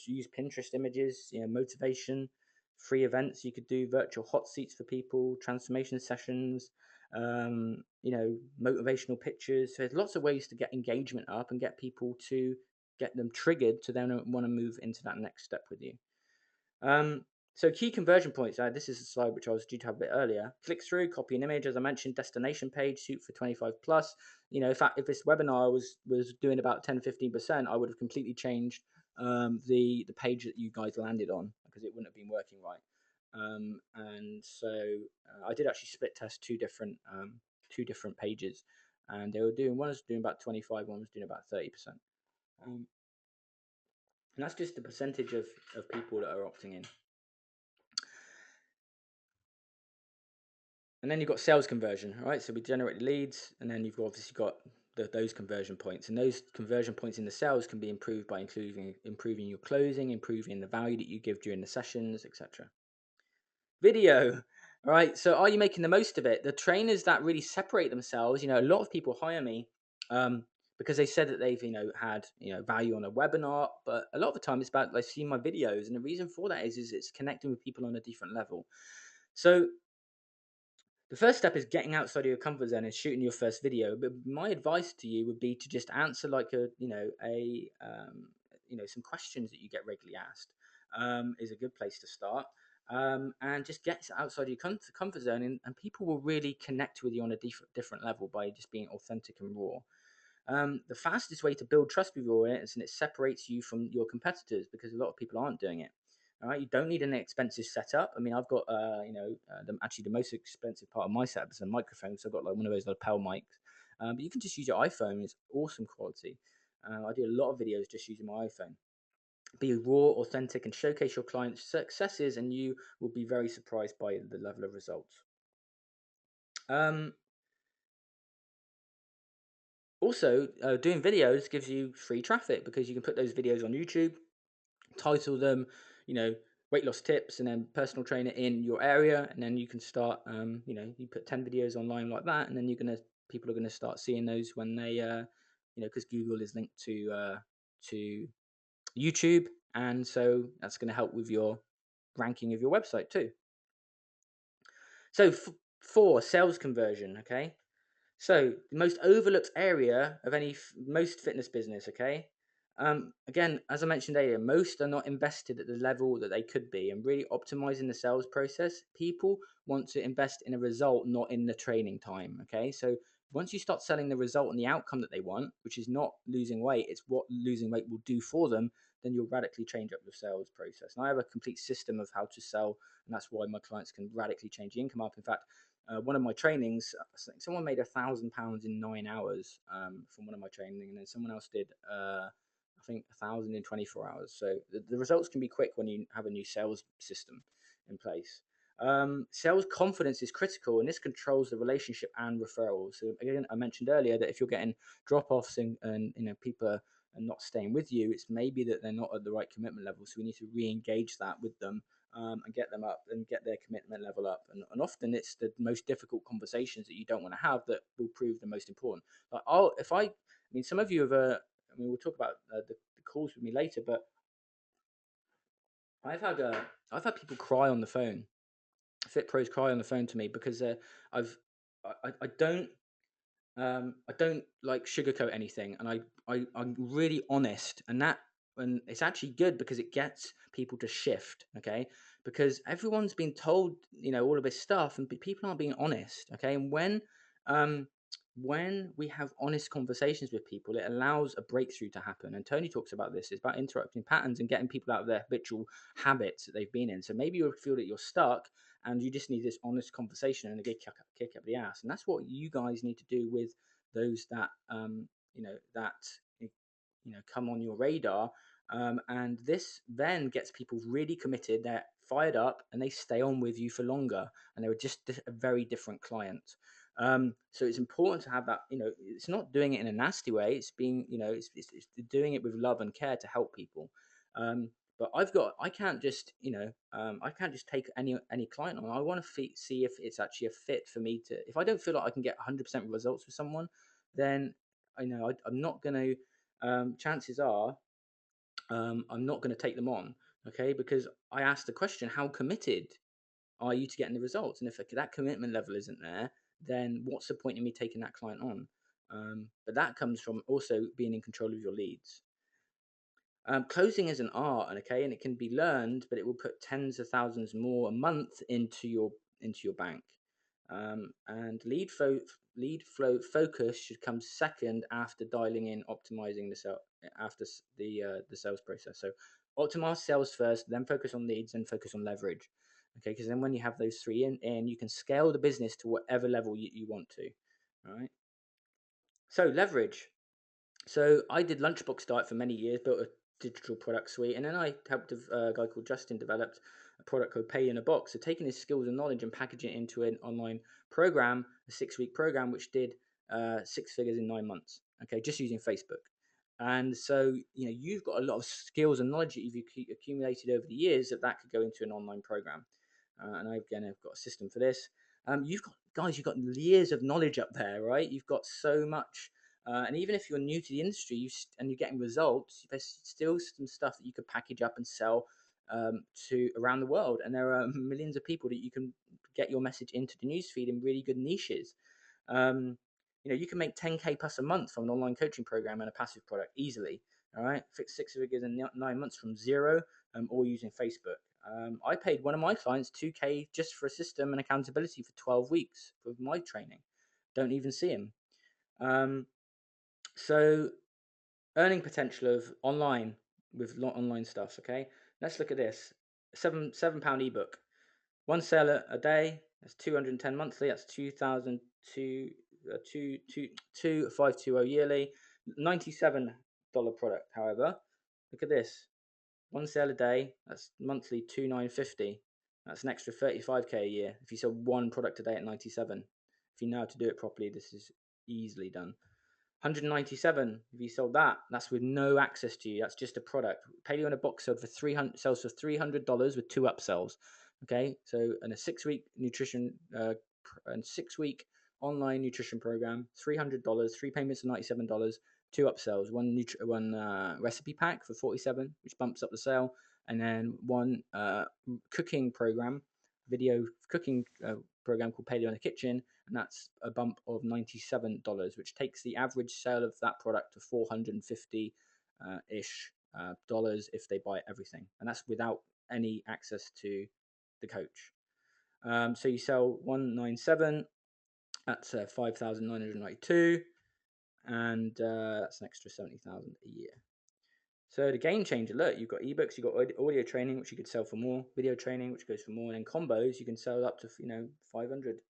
use Pinterest images, motivation, free events. You could do virtual hot seats for people, transformation sessions, motivational pictures. So there's lots of ways to get engagement up and get people to get them triggered to then want to move into that next step with you. So key conversion points. This is a slide which I was due to have a bit earlier. Click through, copy an image, as I mentioned, destination page, suit for 25 plus. If this webinar was doing about 10-15%, I would have completely changed the page that you guys landed on because it wouldn't have been working right. And so I did actually split test two different pages, and they were doing, one was doing about 25, one was doing about 30%. And that's just the percentage of people that are opting in. And then you've got sales conversion, right? So we generate the leads, and then you've obviously got those conversion points. And those conversion points in the sales can be improved by improving your closing, improving the value that you give during the sessions, etc. Video, all right? So are you making the most of it? The trainers that really separate themselves, a lot of people hire me because they said that they've, had, value on a webinar, but a lot of the time it's about they've seen my videos. And the reason for that is it's connecting with people on a different level. So the first step is getting outside of your comfort zone and shooting your first video. But my advice to you would be to just answer like some questions that you get regularly asked. Is a good place to start. And just get outside of your comfort zone, and people will really connect with you on a different level by just being authentic and raw. The fastest way to build trust with your audience, and it separates you from your competitors, because a lot of people aren't doing it. All right, you don't need an expensive setup. I mean, I've got actually the most expensive part of my setup is a microphone. So I've got like one of those lapel mics, but you can just use your iPhone. It's awesome quality. I do a lot of videos just using my iPhone. Be raw, authentic, and showcase your clients' successes, and you will be very surprised by the level of results. Also, doing videos gives you free traffic because you can put those videos on YouTube, title them, weight loss tips, and then personal trainer in your area, and then you can start, you put 10 videos online like that, and then people are gonna start seeing those when they, because Google is linked to YouTube, and so that's gonna help with your ranking of your website too. So for sales conversion, okay. So the most overlooked area of most fitness business, okay. Again, as I mentioned earlier, most are not invested at the level that they could be, and really optimizing the sales process. People want to invest in a result, not in the training time. Okay, so once you start selling the result and the outcome that they want, which is not losing weight, it's what losing weight will do for them, then you'll radically change up your sales process. And I have a complete system of how to sell, and that's why my clients can radically change the income up. In fact, one of my trainings, someone made £1,000 in 9 hours from one of my training, and then someone else did, I think, 1,000 in 24 hours. So the results can be quick when you have a new sales system in place. Sales confidence is critical, and this controls the relationship and referrals. So again, I mentioned earlier that if you're getting drop-offs and people are not staying with you, it's maybe that they're not at the right commitment level. So we need to re-engage that with them. And get them up and get their commitment level up. And often it's the most difficult conversations that you don't want to have that will prove the most important. Like some of you have, we'll talk about the calls with me later, but I've had people cry on the phone. Fit pros cry on the phone to me because I don't I don't like sugarcoat anything, and I'm really honest, and it's actually good because it gets people to shift, okay? Because everyone's been told, all of this stuff, and people aren't being honest, okay? And when we have honest conversations with people, it allows a breakthrough to happen. And Tony talks about this. It's about interrupting patterns and getting people out of their habitual habits that they've been in. So maybe you feel that you're stuck and you just need this honest conversation and a good kick up the ass. And that's what you guys need to do with those that come on your radar. And this then gets people really committed. They're fired up and they stay on with you for longer. And they're just a very different client. So it's important to have that. It's not doing it in a nasty way. It's being, it's doing it with love and care to help people. But I can't just, I can't just take any client on. I want to see if it's actually a fit for me to. If I don't feel like I can get 100% results with someone, then I'm not going to. Chances are, I'm not going to take them on, okay? Because I asked the question, how committed are you to getting the results? And if that commitment level isn't there, then what's the point in me taking that client on? But that comes from also being in control of your leads. Closing is an art, okay, and it can be learned, but it will put tens of thousands more a month into your bank. And lead flow focus should come second after dialing in optimizing after the sales process. So optimize sales first, then focus on leads, then focus on leverage. Okay, because then when you have those three in, you can scale the business to whatever level you want to. All right. So leverage. So I did Lunchbox Diet for many years, built a digital product suite, and then I helped a guy called Justin develop a product called Pay in a Box. So taking his skills and knowledge and packaging it into an online program, a 6-week program, which did 6 figures in 9 months. Okay, just using Facebook. And so you've got a lot of skills and knowledge that you've accumulated over the years that could go into an online program. And I've got a system for this. You've got years of knowledge up there, right? You've got so much. And even if you're new to the industry and you're getting results, there's still some stuff that you could package up and sell to around the world. And there are millions of people that you can get your message into the newsfeed in really good niches. You can make 10K plus a month from an online coaching program and a passive product easily. All right, fix 6 figures in 9 months from zero, all using Facebook. I paid one of my clients 2K just for a system and accountability for 12 weeks for my training. Don't even see him. So earning potential of online with online stuff. Okay, let's look at this. £7 ebook, one sale a day. That's 210 monthly. That's 2,520 yearly. $97 product. However, look at this. One sale a day. That's monthly 2,950. That's an extra 35K a year if you sell one product a day at 97. If you know how to do it properly, this is easily done. 197 if you sold that. That's with no access to you. That's just a product. Paleo in a Box sells for $300 with 2 upsells. Okay, so in a 6-week nutrition and 6-week online nutrition program, $300, 3 payments of $97, 2 upsells, one recipe pack for 47, which bumps up the sale, and then one cooking program, video cooking program called Paleo in the Kitchen, and that's a bump of $97, which takes the average sale of that product to 450 ish dollars if they buy everything, and that's without any access to the coach. So you sell 197, that's 5,992, and that's an extra 70,000 a year. So the game changer, look, you've got ebooks, you've got audio training, which you could sell for more, video training, which goes for more, and then combos you can sell up to 500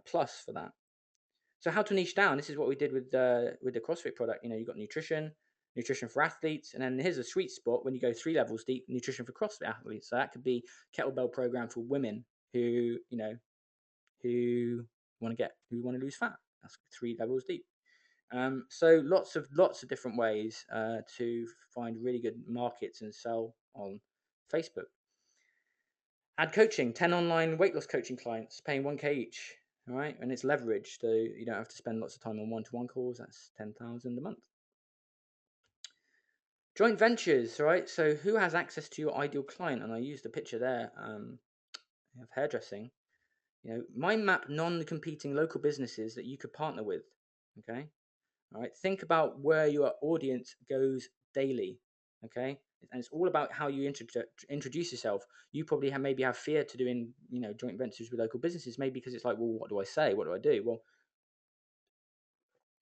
plus for that. So how to niche down? This is what we did with the CrossFit product. You've got nutrition for athletes, and then here's a sweet spot when you go 3 levels deep: nutrition for CrossFit athletes. So that could be kettlebell program for women who who want to lose fat. That's 3 levels deep. So lots of different ways to find really good markets and sell on Facebook. Add coaching, 10 online weight loss coaching clients paying 1K each. All right, and it's leveraged, so you don't have to spend lots of time on one-to-one calls. That's 10,000 a month. Joint ventures, right? So who has access to your ideal client? And I used a picture there of hairdressing. Mind map non-competing local businesses that you could partner with. Okay, all right. Think about where your audience goes daily. Okay, and it's all about how you introduce yourself. You probably maybe have fear to doing joint ventures with local businesses, maybe because it's like, well, what do I say? What do I do? Well,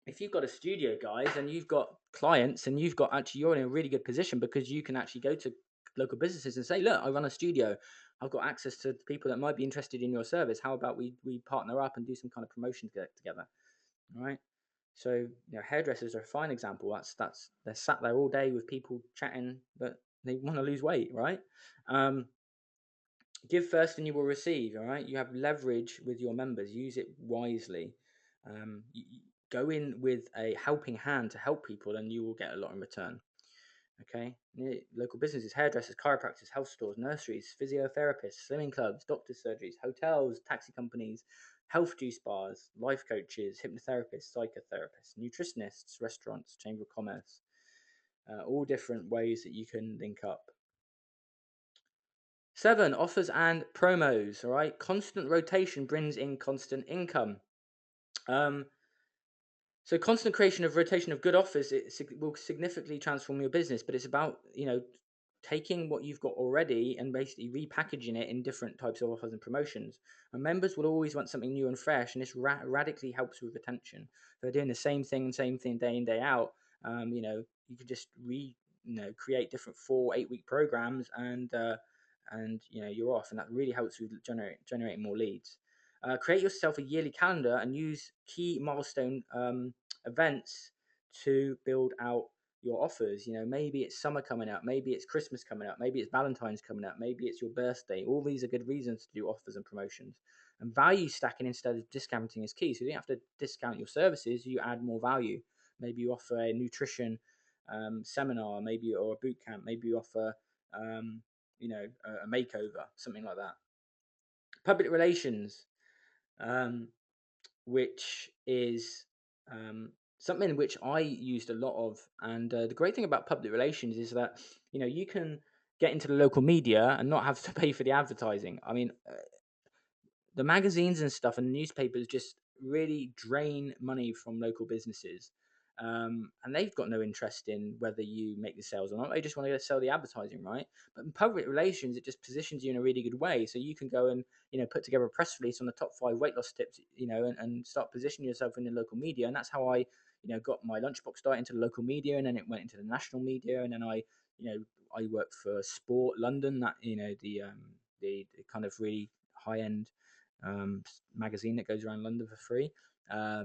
if you've got a studio, guys, and you've got clients, and you're in a really good position because you can actually go to local businesses and say, look, I run a studio. I've got access to people that might be interested in your service. How about we partner up and do some kind of promotion together? All right. So hairdressers are a fine example. That's they're sat there all day with people chatting, but they want to lose weight, right? Give first and you will receive. All right. You have leverage with your members. Use it wisely. Go in with a helping hand to help people, and you will get a lot in return. Okay. Local businesses, hairdressers, chiropractors, health stores, nurseries, physiotherapists, slimming clubs, doctors' surgeries, hotels, taxi companies, health juice bars, life coaches, hypnotherapists, psychotherapists, nutritionists, restaurants, chamber of commerce. all different ways that you can link up. 7, offers and promos. All right, constant rotation brings in constant income. Um, so constant creation of rotation of good offers will significantly transform your business, but it's about taking what you've got already and basically repackaging it in different types of offers and promotions. And members will always want something new and fresh, and this radically helps with retention. They're doing the same thing day in day out. You could just create different 4-8 week programs, and you're off, and that really helps with generating more leads. Create yourself a yearly calendar and use key milestone events to build out your offers. Maybe it's summer coming up, maybe it's Christmas coming up, maybe it's Valentine's coming up, maybe it's your birthday. All these are good reasons to do offers and promotions. And value stacking instead of discounting is key. So you don't have to discount your services, you add more value. Maybe you offer a nutrition seminar, maybe, or a boot camp, maybe you offer a makeover, something like that. Public relations, which is something which I used a lot of. And the great thing about public relations is that you can get into the local media and not have to pay for the advertising. I mean, the magazines and stuff and the newspapers just really drain money from local businesses. And they've got no interest in whether you make the sales or not. They just want to sell the advertising, right? But in public relations, it just positions you in a really good way. So you can go and put together a press release on the top 5 weight loss tips, and start positioning yourself in the local media. And that's how I got my Lunchbox diet into the local media, and then it went into the national media, and then I worked for Sport London, that the kind of really high end magazine that goes around London for free.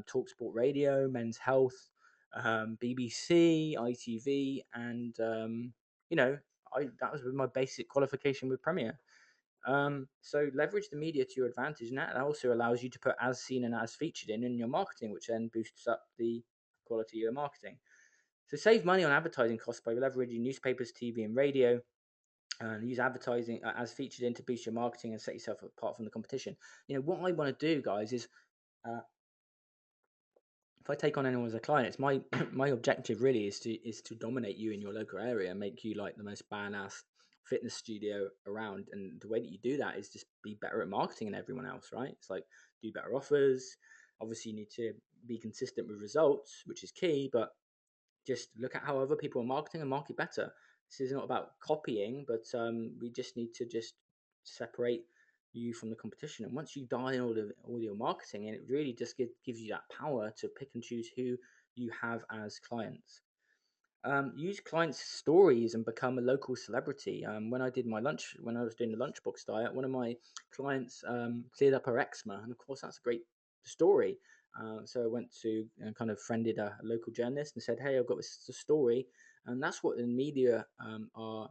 Talk Sport Radio, Men's Health, BBC, ITV, and that was with my basic qualification with Premier. So leverage the media to your advantage, and that also allows you to put as seen and as featured in your marketing, which then boosts up the quality of your marketing. So save money on advertising costs by leveraging newspapers, TV, and radio. And use advertising as featured in to boost your marketing and set yourself apart from the competition. What I want to do, guys, is if I take on anyone as a client, it's my my objective really is to dominate you in your local area and make you like the most badass fitness studio around. And the way that you do that is just be better at marketing than everyone else, right? It's like do better offers. Obviously, you need to be consistent with results, which is key, but just look at how other people are marketing and market better. This is not about copying, but we just need to just separate you from the competition. And once you dial in all your marketing, and it really just gives you that power to pick and choose who you have as clients. Use clients' stories and become a local celebrity. When I was doing the Lunchbox diet, one of my clients cleared up her eczema, and of course that's a great story. So I went to and kind of friended a local journalist and said, "Hey, I've got this story," and that's what the media are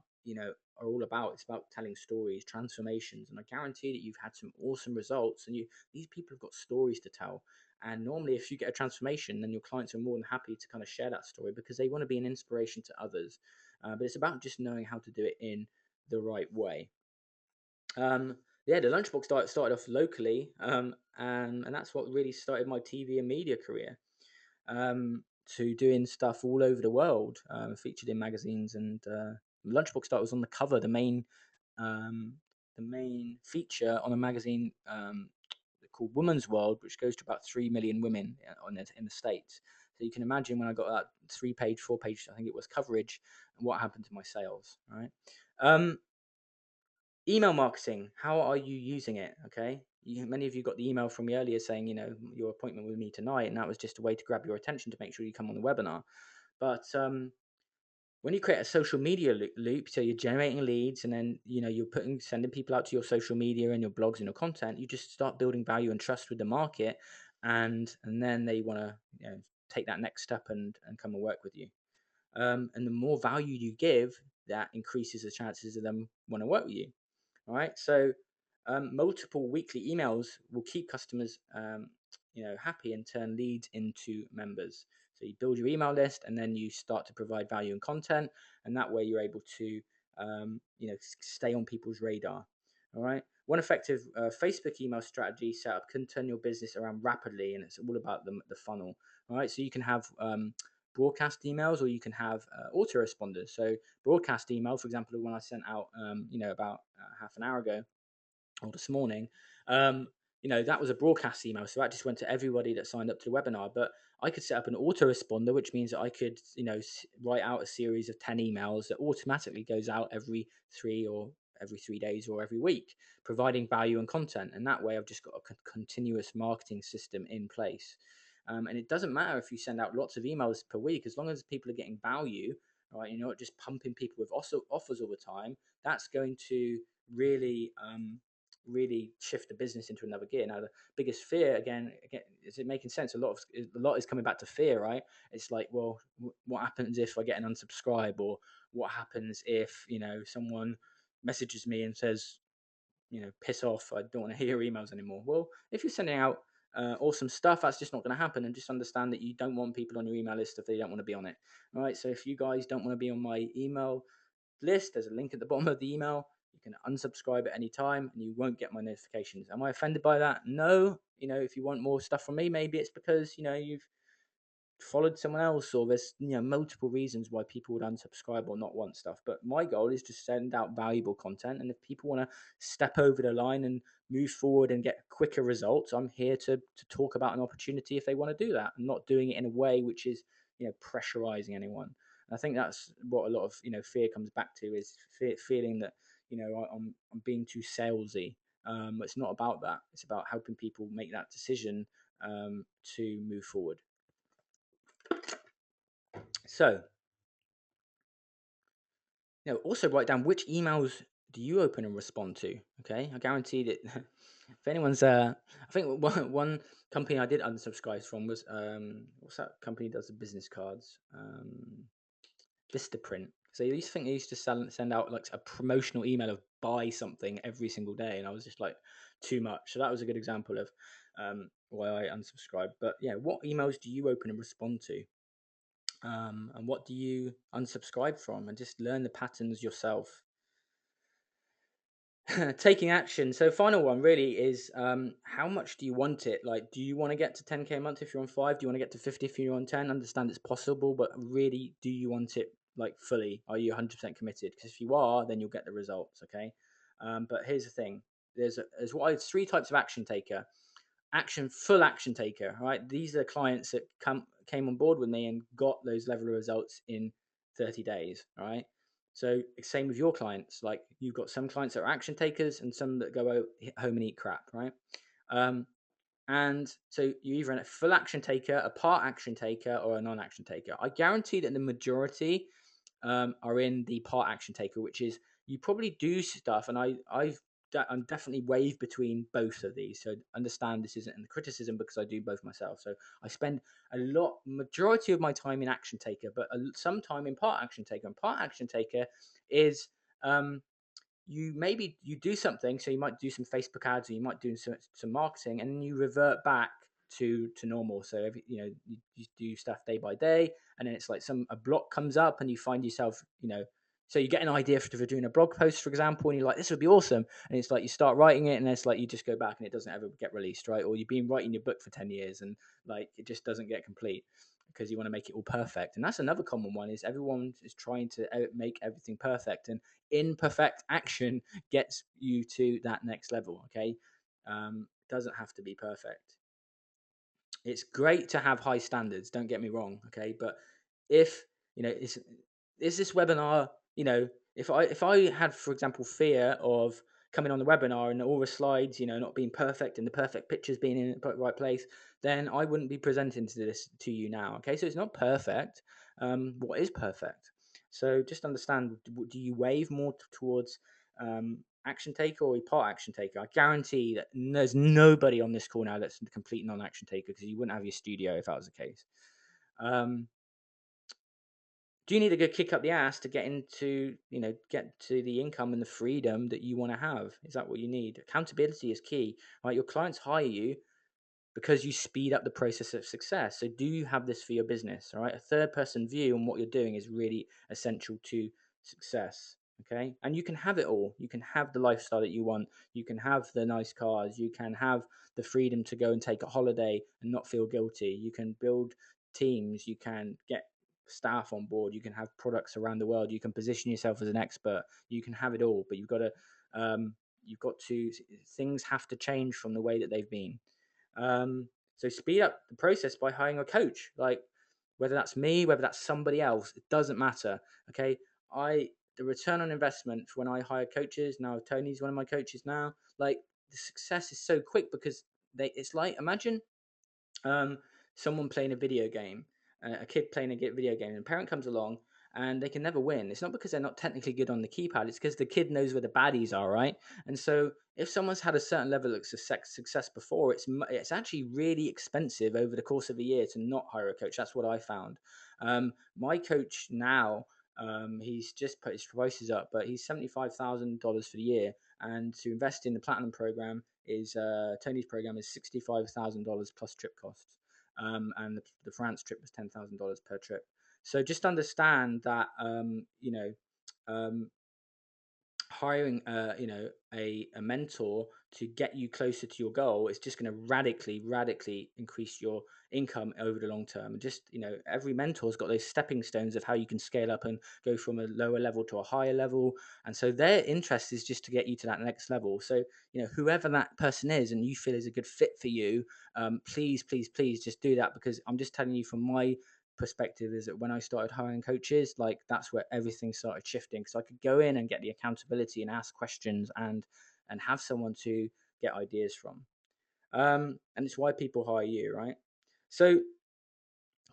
all about. It's about telling stories, transformations, and I guarantee that you've had some awesome results, and these people have got stories to tell. And normally, if you get a transformation, then your clients are more than happy to kind of share that story because they want to be an inspiration to others. But it's about just knowing how to do it in the right way. The Lunchbox diet started off locally, and that's what really started my TV and media career. To doing stuff all over the world, featured in magazines, and Lunchbox diet was on the cover, the main feature on a magazine called Woman's World, which goes to about 3 million women in the States. So you can imagine when I got that 3-page, 4-page, I think it was, coverage, and what happened to my sales, right? Email marketing, how are you using it? Okay, many of you got the email from me earlier saying, your appointment with me tonight, and that was just a way to grab your attention to make sure you come on the webinar. But when you create a social media loop, so you're generating leads, and then you're sending people out to your social media and your blogs and your content, you just start building value and trust with the market, and then they want to take that next step and come and work with you. And the more value you give, that increases the chances of them want to work with you. All right, so multiple weekly emails will keep customers happy and turn leads into members. So you build your email list, and then you start to provide value and content, and that way you're able to stay on people's radar. All right, one effective Facebook email strategy setup can turn your business around rapidly, and it's all about the funnel. All right, so you can have broadcast emails, or you can have autoresponders. So broadcast email, for example, when I sent out, about half an hour ago or this morning, um, that was a broadcast email. So that just went to everybody that signed up to the webinar. But I could set up an autoresponder, which means that I could, write out a series of 10 emails that automatically goes out every 3 days or every week, providing value and content. And that way I've just got a continuous marketing system in place. And it doesn't matter if you send out lots of emails per week, as long as people are getting value, right? You're not just pumping people with also offers all the time. That's going to really really shift the business into another gear. Now, the biggest fear, again, is it making sense? A lot is coming back to fear, right? It's like, well, what happens if I get an unsubscribe, or what happens if someone messages me and says, piss off, I don't want to hear emails anymore. Well, if you're sending out awesome stuff, that's just not going to happen. And just understand that you don't want people on your email list if they don't want to be on it. All right. So if you guys don't want to be on my email list, there's a link at the bottom of the email. You can unsubscribe at any time and you won't get my notifications. Am I offended by that? No. If you want more stuff from me, maybe it's because you've followed someone else, or there's multiple reasons why people would unsubscribe or not want stuff. But my goal is to send out valuable content, and if people want to step over the line and move forward and get quicker results, I'm here to talk about an opportunity if they want to do that, and not doing it in a way which is pressurizing anyone. And I think that's what a lot of fear comes back to, is feeling that I'm being too salesy. It's not about that. It's about helping people make that decision to move forward. So, also write down which emails do you open and respond to. Okay, I guarantee that if anyone's, I think one company I did unsubscribe from was what's that company that does the business cards? Vistaprint. So you used to think they used to send out like a promotional email of buy something every single day, and I was just like, too much. So that was a good example of why I unsubscribed. But yeah, what emails do you open and respond to? And what do you unsubscribe from? And just learn the patterns yourself. Taking action. So final one really is, how much do you want it? Like, do you want to get to 10k a month if you're on 5? Do you want to get to 50 if you're on 10? Understand it's possible, but really, do you want it like fully? Are you 100% committed? Because if you are, then you'll get the results. Okay. But here's the thing. There's 3 types of action taker. Full action taker, right? These are clients that came on board with me and got those level of results in 30 days, right? So same with your clients. Like, you've got some clients that are action takers and some that go home and eat crap, right? And so you either a full action taker, a part action taker, or a non-action taker. I guarantee that the majority are in the part action taker, which is you probably do stuff, and I'm definitely wave between both of these. So understand this isn't in the criticism, because I do both myself. So I spend majority of my time in action taker, but some time in part action taker. And part action taker is you do something. So you might do some Facebook ads, or you might do some marketing, and then you revert back to normal. So you do stuff day by day, and then it's like a block comes up and you find yourself, so you get an idea for doing a blog post, for example, and you're like, this would be awesome. And it's like you start writing it, and it's like you just go back and it doesn't ever get released, right? Or you've been writing your book for 10 years and like it just doesn't get complete because you want to make it all perfect. And that's another common one, is everyone is trying to make everything perfect, and imperfect action gets you to that next level. Okay. It doesn't have to be perfect. It's great to have high standards, don't get me wrong, okay? But if, is this webinar, if I had, for example, fear of coming on the webinar and all the slides, not being perfect and the perfect pictures being in the right place, then I wouldn't be presenting this to you now, okay? So it's not perfect. What is perfect? So just understand, do you wave more towards action taker or a part action taker? I guarantee that there's nobody on this call now that's a complete non-action taker, because you wouldn't have your studio if that was the case. Do you need a good kick up the ass to get to the income and the freedom that you want to have? Is that what you need? Accountability is key, right? Your clients hire you because you speed up the process of success. So do you have this for your business? All right. A third person view on what you're doing is really essential to success. Okay. And you can have it all. You can have the lifestyle that you want. You can have the nice cars. You can have the freedom to go and take a holiday and not feel guilty. You can build teams. You can get staff on board, you can have products around the world, you can position yourself as an expert, you can have it all, but you've got to things have to change from the way that they've been. So speed up the process by hiring a coach, like whether that's me, whether that's somebody else, it doesn't matter. Okay, I the return on investment when I hire coaches now. Tony's one of my coaches now. Like the success is so quick because it's like imagine um, someone playing a video game, a kid playing a video game, and a parent comes along and they can never win. It's not because they're not technically good on the keypad; it's because the kid knows where the baddies are, right? And so, if someone's had a certain level of success before, it's actually really expensive over the course of a year to not hire a coach. That's what I found. My coach now. He's just put his prices up, but he's $75,000 for the year, and to invest in the platinum program is Tony's program is $65,000 plus trip costs, and the France trip was $10,000 per trip. So just understand that um, hiring a mentor to get you closer to your goal is just going to radically increase your income over the long term. And just every mentor's got those stepping stones of how you can scale up and go from a lower level to a higher level, and so their interest is just to get you to that next level. So whoever that person is and you feel is a good fit for you, please just do that, because I'm just telling you from my perspective is that when I started hiring coaches, like that's where everything started shifting, because I could go in and get the accountability and ask questions and have someone to get ideas from. And it's why people hire you, right? So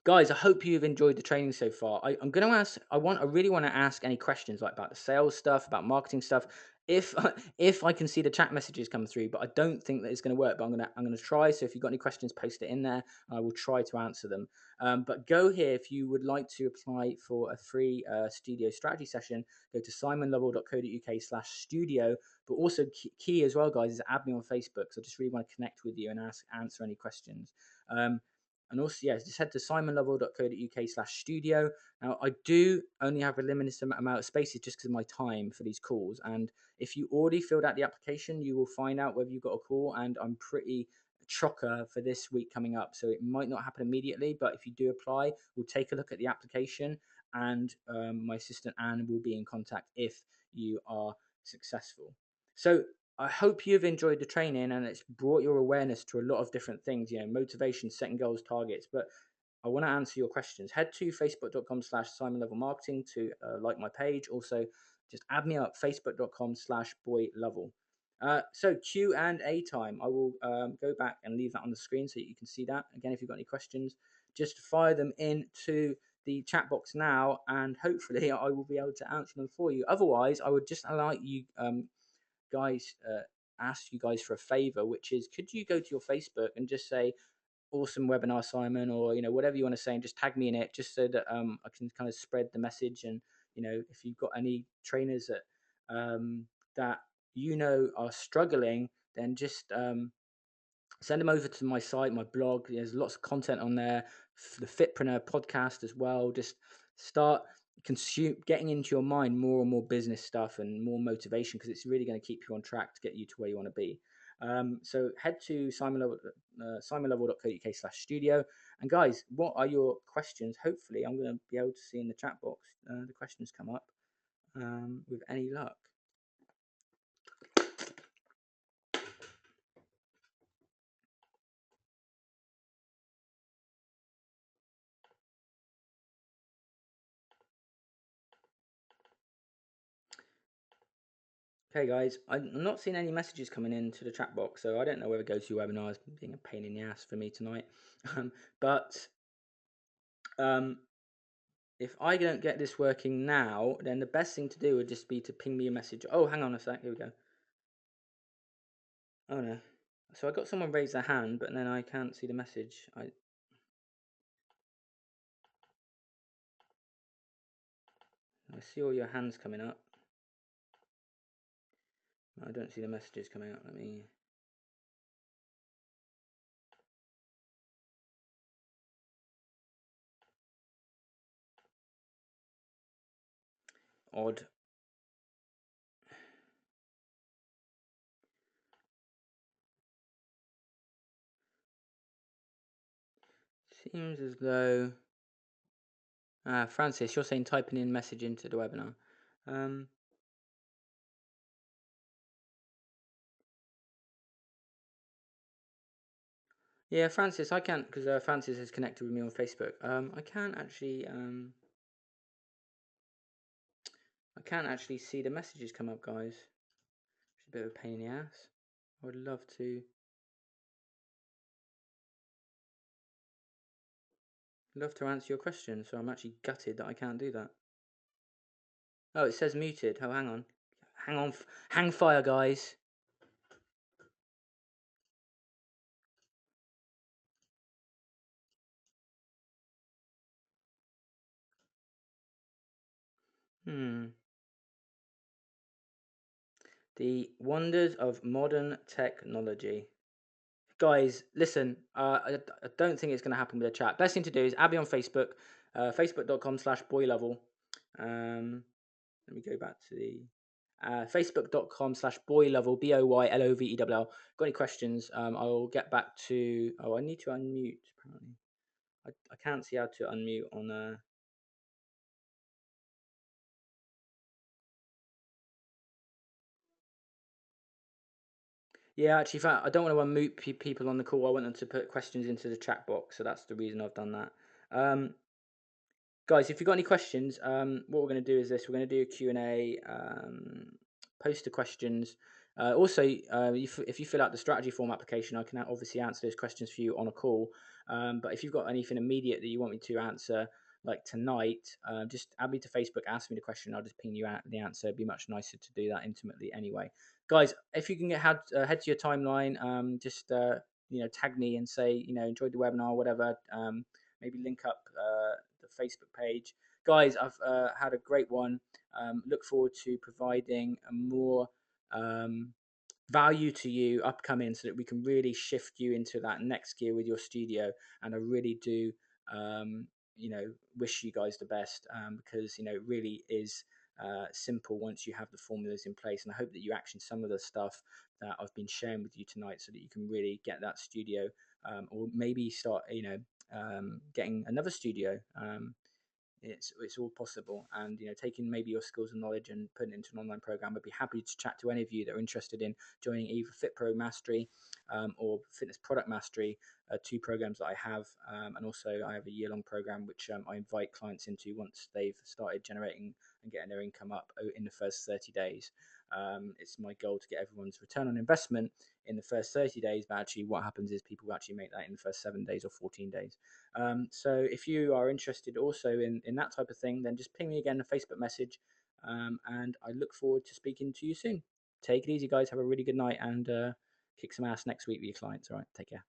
guys, I hope you've enjoyed the training so far. I'm going to ask. I really want to ask any questions like about the sales stuff, about marketing stuff. If if I can see the chat messages come through, but I don't think that it's going to work. But I'm gonna try. So if you've got any questions, post it in there. I will try to answer them. But go here if you would like to apply for a free studio strategy session. Go to simonlovell.co.uk/studio. But also key as well, guys, is add me on Facebook. So I just really want to connect with you and answer any questions. And also, yes, just head to simonlovell.co.uk/studio. Now, I do only have a limited amount of spaces just because of my time for these calls. And if you already filled out the application, you will find out whether you got a call. And I'm pretty chocker for this week coming up. So it might not happen immediately, but if you do apply, we'll take a look at the application, and my assistant Anne will be in contact if you are successful. So I hope you've enjoyed the training and it's brought your awareness to a lot of different things, motivation, setting goals, targets. But I want to answer your questions. Head to facebook.com/Simon Lovell Marketing to like my page. Also, just add me up, facebook.com/Boy Lovell. So Q&A time. I will go back and leave that on the screen so you can see that. Again, if you've got any questions, just fire them into the chat box now, and hopefully I will be able to answer them for you. Otherwise, I would just like you guys ask you guys for a favor, which is could you go to your Facebook and just say awesome webinar, Simon, or whatever you want to say, and just tag me in it, just so that I can kind of spread the message. And if you've got any trainers that are struggling, then just send them over to my site, my blog. There's lots of content on there, the Fitpreneur podcast as well. Just start getting into your mind more and more business stuff and more motivation, because it's really going to keep you on track to get you to where you want to be. So head to simonlovell.co.uk/studio. And guys, what are your questions? Hopefully I'm going to be able to see in the chat box the questions come up with any luck. Okay, guys, I'm not seeing any messages coming into the chat box, so I don't know whether GoToWebinar is being a pain in the ass for me tonight. But if I don't get this working now, then the best thing to do would just be to ping me a message. Oh, hang on a sec. Here we go. Oh, no. So I got someone raise their hand, but then I can't see the message. I see all your hands coming up. I don't see the messages coming up. Let me... Odd. Seems as though Francis, you're saying typing in message into the webinar. Um, yeah, Francis, I can't because Francis is connected with me on Facebook. I can't actually see the messages come up, guys. It's a bit of a pain in the ass. I would love to answer your question, so I'm actually gutted that I can't do that. Oh, it says muted. Oh, hang on, hang fire, guys. Hmm. The wonders of modern technology. Guys, listen, I don't think it's going to happen with a chat. Best thing to do is add me on Facebook, facebook.com/boylevel. Let me go back to the facebook.com/boylevel, BOYLOVEWL. Got any questions? I'll get back to. Oh, I need to unmute, apparently. I can't see how to unmute on. Yeah, actually, I don't want to unmute people on the call. I want them to put questions into the chat box, so that's the reason I've done that. Guys, if you've got any questions, what we're going to do is this: we're going to do a Q&A, post the questions. Also, if you fill out the strategy form application, I can obviously answer those questions for you on a call. But if you've got anything immediate that you want me to answer, like tonight, just add me to Facebook, ask me the question. I'll just ping you out the answer. It'd be much nicer to do that intimately anyway. Guys, if you can head to your timeline, just tag me and say enjoyed the webinar, whatever. Maybe link up the Facebook page. Guys, I've had a great one. Look forward to providing a more um, value to you upcoming so that we can really shift you into that next gear with your studio. And I really do, um, wish you guys the best because, it really is simple once you have the formulas in place. And I hope that you action some of the stuff that I've been sharing with you tonight so that you can really get that studio or maybe start, getting another studio. It's all possible, and taking maybe your skills and knowledge and putting it into an online program. I'd be happy to chat to any of you that are interested in joining either Fit Pro Mastery or Fitness Product Mastery, two programs that I have, and also I have a year-long program which I invite clients into once they've started generating and getting their income up in the first 30 days. It's my goal to get everyone's return on investment in the first 30 days, but actually what happens is people actually make that in the first 7 days or 14 days. So if you are interested also in that type of thing, then just ping me again a Facebook message, and I look forward to speaking to you soon. Take it easy, guys. Have a really good night, and kick some ass next week with your clients. All right, take care.